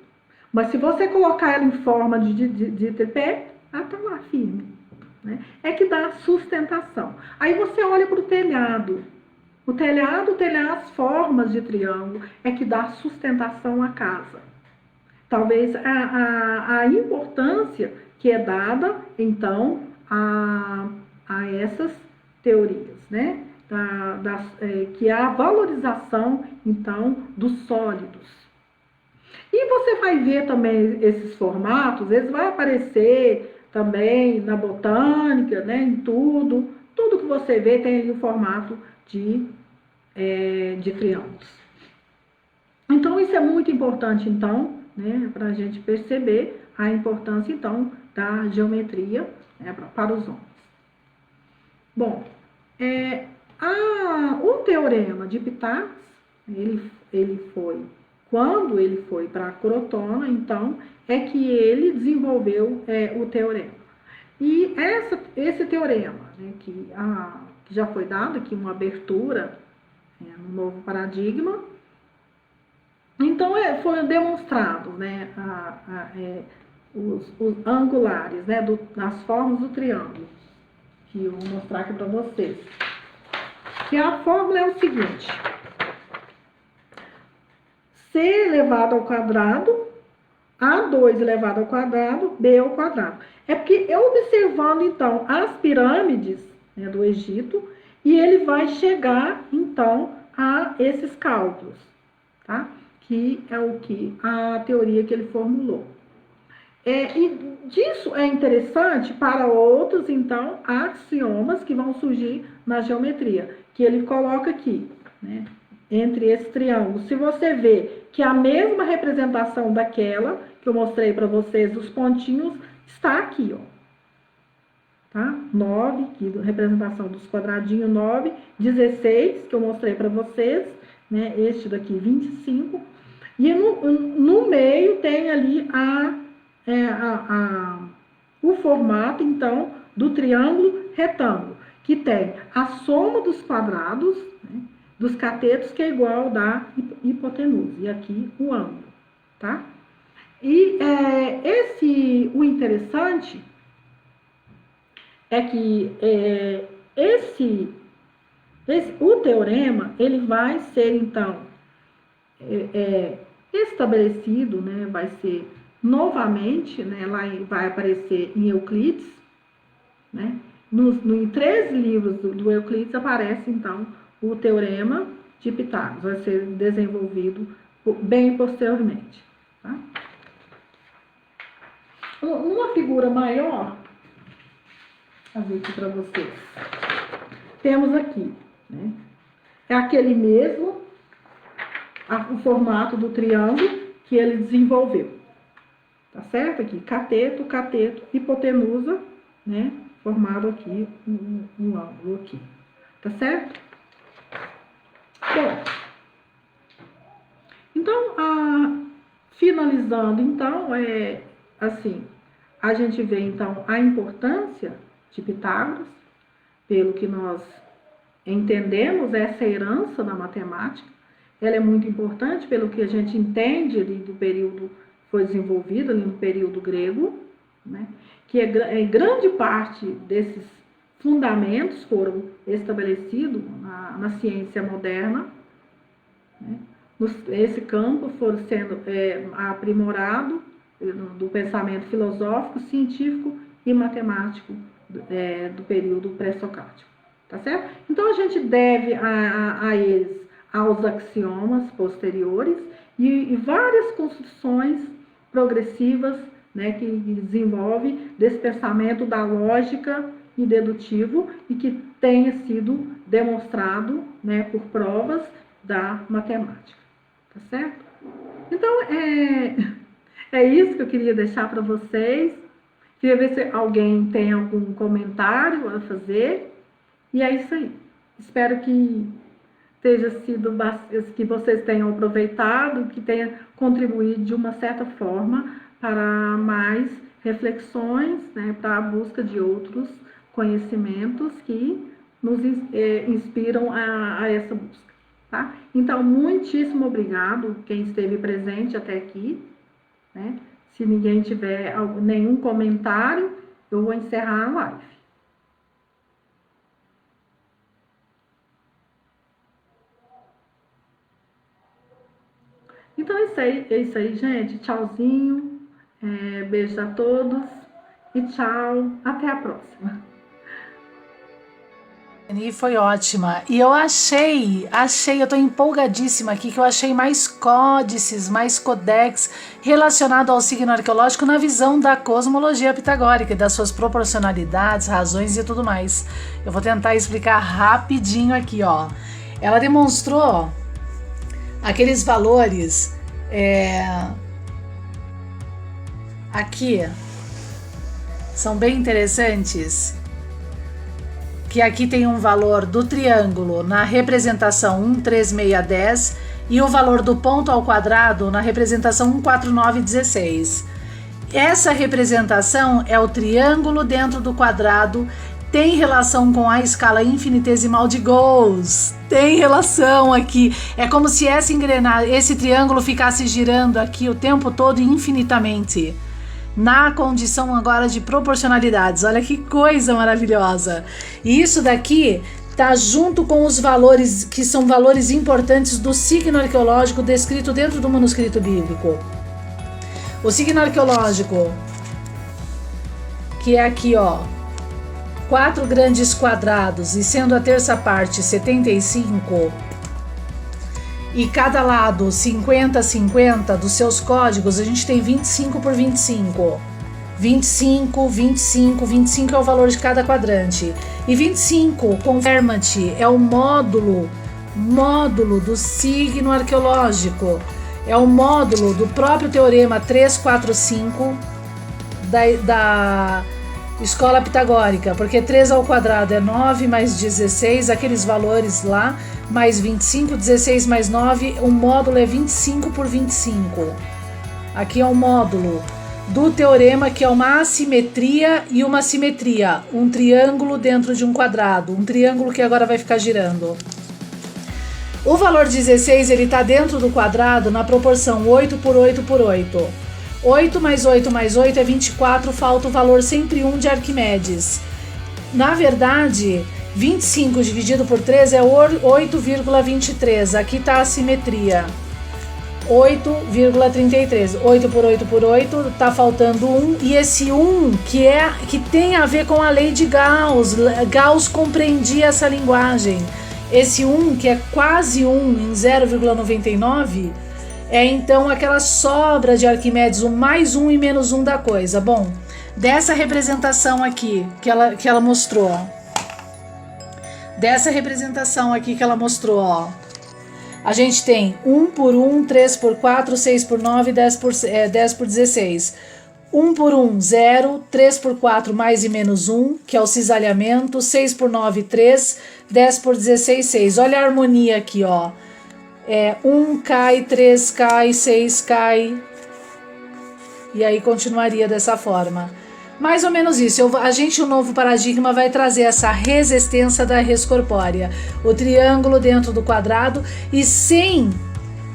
Mas se você colocar ela em forma de tripé, ela está lá firme. Né? É que dá sustentação. Aí você olha para o telhado. O telhado tem as formas de triângulo, é que dá sustentação à casa. Talvez a importância que é dada, então, a essas teorias, né? Que é a valorização, então, dos sólidos. E você vai ver também esses formatos, eles vão aparecer também na botânica, né? Em tudo que você vê tem ali o formato de triângulos. Então, isso é muito importante, então, né, para a gente perceber a importância, então, da geometria, né, para os homens. Bom, o teorema de Pitágoras, quando ele foi para Crotona, então, é que ele desenvolveu o teorema. E esse teorema, né, que já foi dado aqui uma abertura no novo paradigma, então foi demonstrado, né, os angulares, né, das formas do triângulo, que eu vou mostrar aqui para vocês. Que a fórmula é o seguinte: C elevado ao quadrado, A2 elevado ao quadrado, B ao quadrado. É porque observando, então, as pirâmides, né, do Egito, e ele vai chegar, então, a esses cálculos, tá? Que é a teoria que ele formulou. E disso é interessante para outros, então, axiomas que vão surgir na geometria, que ele coloca aqui, né, entre esses triângulos. Se você vê que a mesma representação daquela que eu mostrei para vocês, os pontinhos, está aqui, ó. Tá? 9, que representação dos quadradinhos, 9, 16, que eu mostrei para vocês, né? Este daqui, 25. E no meio tem ali o formato, então, do triângulo retângulo, que tem a soma dos quadrados, né, dos catetos, que é igual da hipotenusa. E aqui o ângulo, tá? E o interessante é que o teorema, ele vai ser, então, estabelecido, né, vai ser novamente, né, lá vai aparecer em Euclides, né? Em 3 livros do Euclides aparece, então, o Teorema de Pitágoras. Vai ser desenvolvido bem posteriormente. Tá? Uma figura maior, vou ver aqui para vocês. Temos aqui, né? É aquele mesmo, o formato do triângulo que ele desenvolveu. Tá certo? Aqui, cateto, cateto, hipotenusa, né? Formado aqui um ângulo aqui. Tá certo? Bom, então, finalizando, então, assim, a gente vê, então, a importância de Pitágoras, pelo que nós entendemos, essa herança da matemática. Ela é muito importante pelo que a gente entende ali do período que foi desenvolvido ali no período grego, né? Que grande parte desses fundamentos foram estabelecidos na ciência moderna, né? Esse campo foi sendo aprimorado do pensamento filosófico, científico e matemático do período pré-socrático, tá certo? Então a gente deve a eles aos axiomas posteriores e várias construções progressivas, né, que desenvolve desse pensamento da lógica e dedutivo e que tenha sido demonstrado, né, por provas da matemática, tá certo? Então, é isso que eu queria deixar para vocês. Queria ver se alguém tem algum comentário a fazer. E é isso aí. Espero que que vocês tenham aproveitado, que tenha contribuído de uma certa forma para mais reflexões, né, para a busca de outros conhecimentos que nos inspiram a essa busca, tá? Então, muitíssimo obrigado quem esteve presente até aqui, né? Se ninguém tiver nenhum comentário, eu vou encerrar a live. Então é isso aí, gente. Tchauzinho, beijos a todos e tchau. Até a próxima.
E foi ótima. E eu achei, eu tô empolgadíssima aqui, que eu achei mais códices, mais codex relacionado ao signo arqueológico na visão da cosmologia pitagórica e das suas proporcionalidades, razões e tudo mais. Eu vou tentar explicar rapidinho aqui, ó. Ela demonstrou aqueles valores aqui, são bem interessantes, que aqui tem um valor do triângulo na representação 1, 3, 6, 10 e o valor do ponto ao quadrado na representação 1, 4, 9, 16. Essa representação é o triângulo dentro do quadrado, tem relação com a escala infinitesimal de Gauss, tem relação aqui, é como se esse triângulo ficasse girando aqui o tempo todo infinitamente, na condição agora de proporcionalidades. Olha que coisa maravilhosa. E isso daqui tá junto com os valores, que são valores importantes do signo arqueológico descrito dentro do manuscrito bíblico. O signo arqueológico, que é aqui, ó, 4 grandes quadrados, e sendo a terça parte 75, e cada lado 50, 50 dos seus códigos, a gente tem 25 por 25. 25, 25, 25 é o valor de cada quadrante. E 25, confirma-te, é o módulo do signo arqueológico. É o módulo do próprio teorema 345 da escola pitagórica, porque 3 ao quadrado é 9 mais 16, aqueles valores lá, mais 25, 16 mais 9, o módulo é 25 por 25. Aqui é o módulo do teorema, que é uma assimetria e uma simetria, um triângulo dentro de um quadrado, um triângulo que agora vai ficar girando. O valor 16, ele está dentro do quadrado na proporção 8 por 8 por 8. 8 mais 8 mais 8 é 24, falta o valor sempre 1 de Arquimedes. Na verdade, 25 dividido por 3 é 8,23. Aqui está a simetria. 8,33. 8 por 8 por 8, tá faltando 1. E esse 1 que tem a ver com a lei de Gauss. Gauss compreendia essa linguagem. Esse 1, que é quase 1 em 0,99, é então aquela sobra de Arquimedes, o mais 1 e menos 1 da coisa. Bom, dessa representação aqui que ela mostrou, ó. Dessa representação aqui que ela mostrou, ó. A gente tem 1 por 1, 3 por 4, 6 por 9, 10 por 16. 1 por 1, 0, 3 por 4 mais e menos 1, que é o cisalhamento, 6 por 9, 3, 10 por 16, 6. Olha a harmonia aqui, ó. 1 cai, 3 cai, 6 cai, e aí continuaria dessa forma. Mais ou menos isso. O novo paradigma vai trazer essa resistência da res corpórea, o triângulo dentro do quadrado, e sem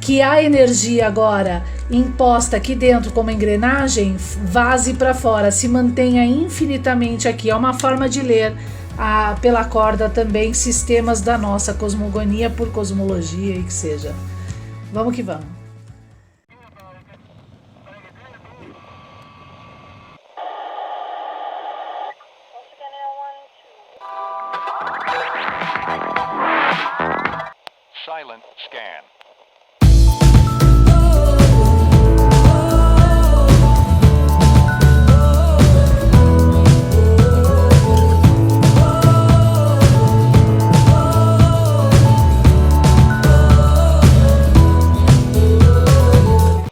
que a energia agora imposta aqui dentro como engrenagem vaze para fora, se mantenha infinitamente aqui. É uma forma de ler pela corda também sistemas da nossa cosmogonia por cosmologia e que seja. Vamos que vamos.
Silent scan.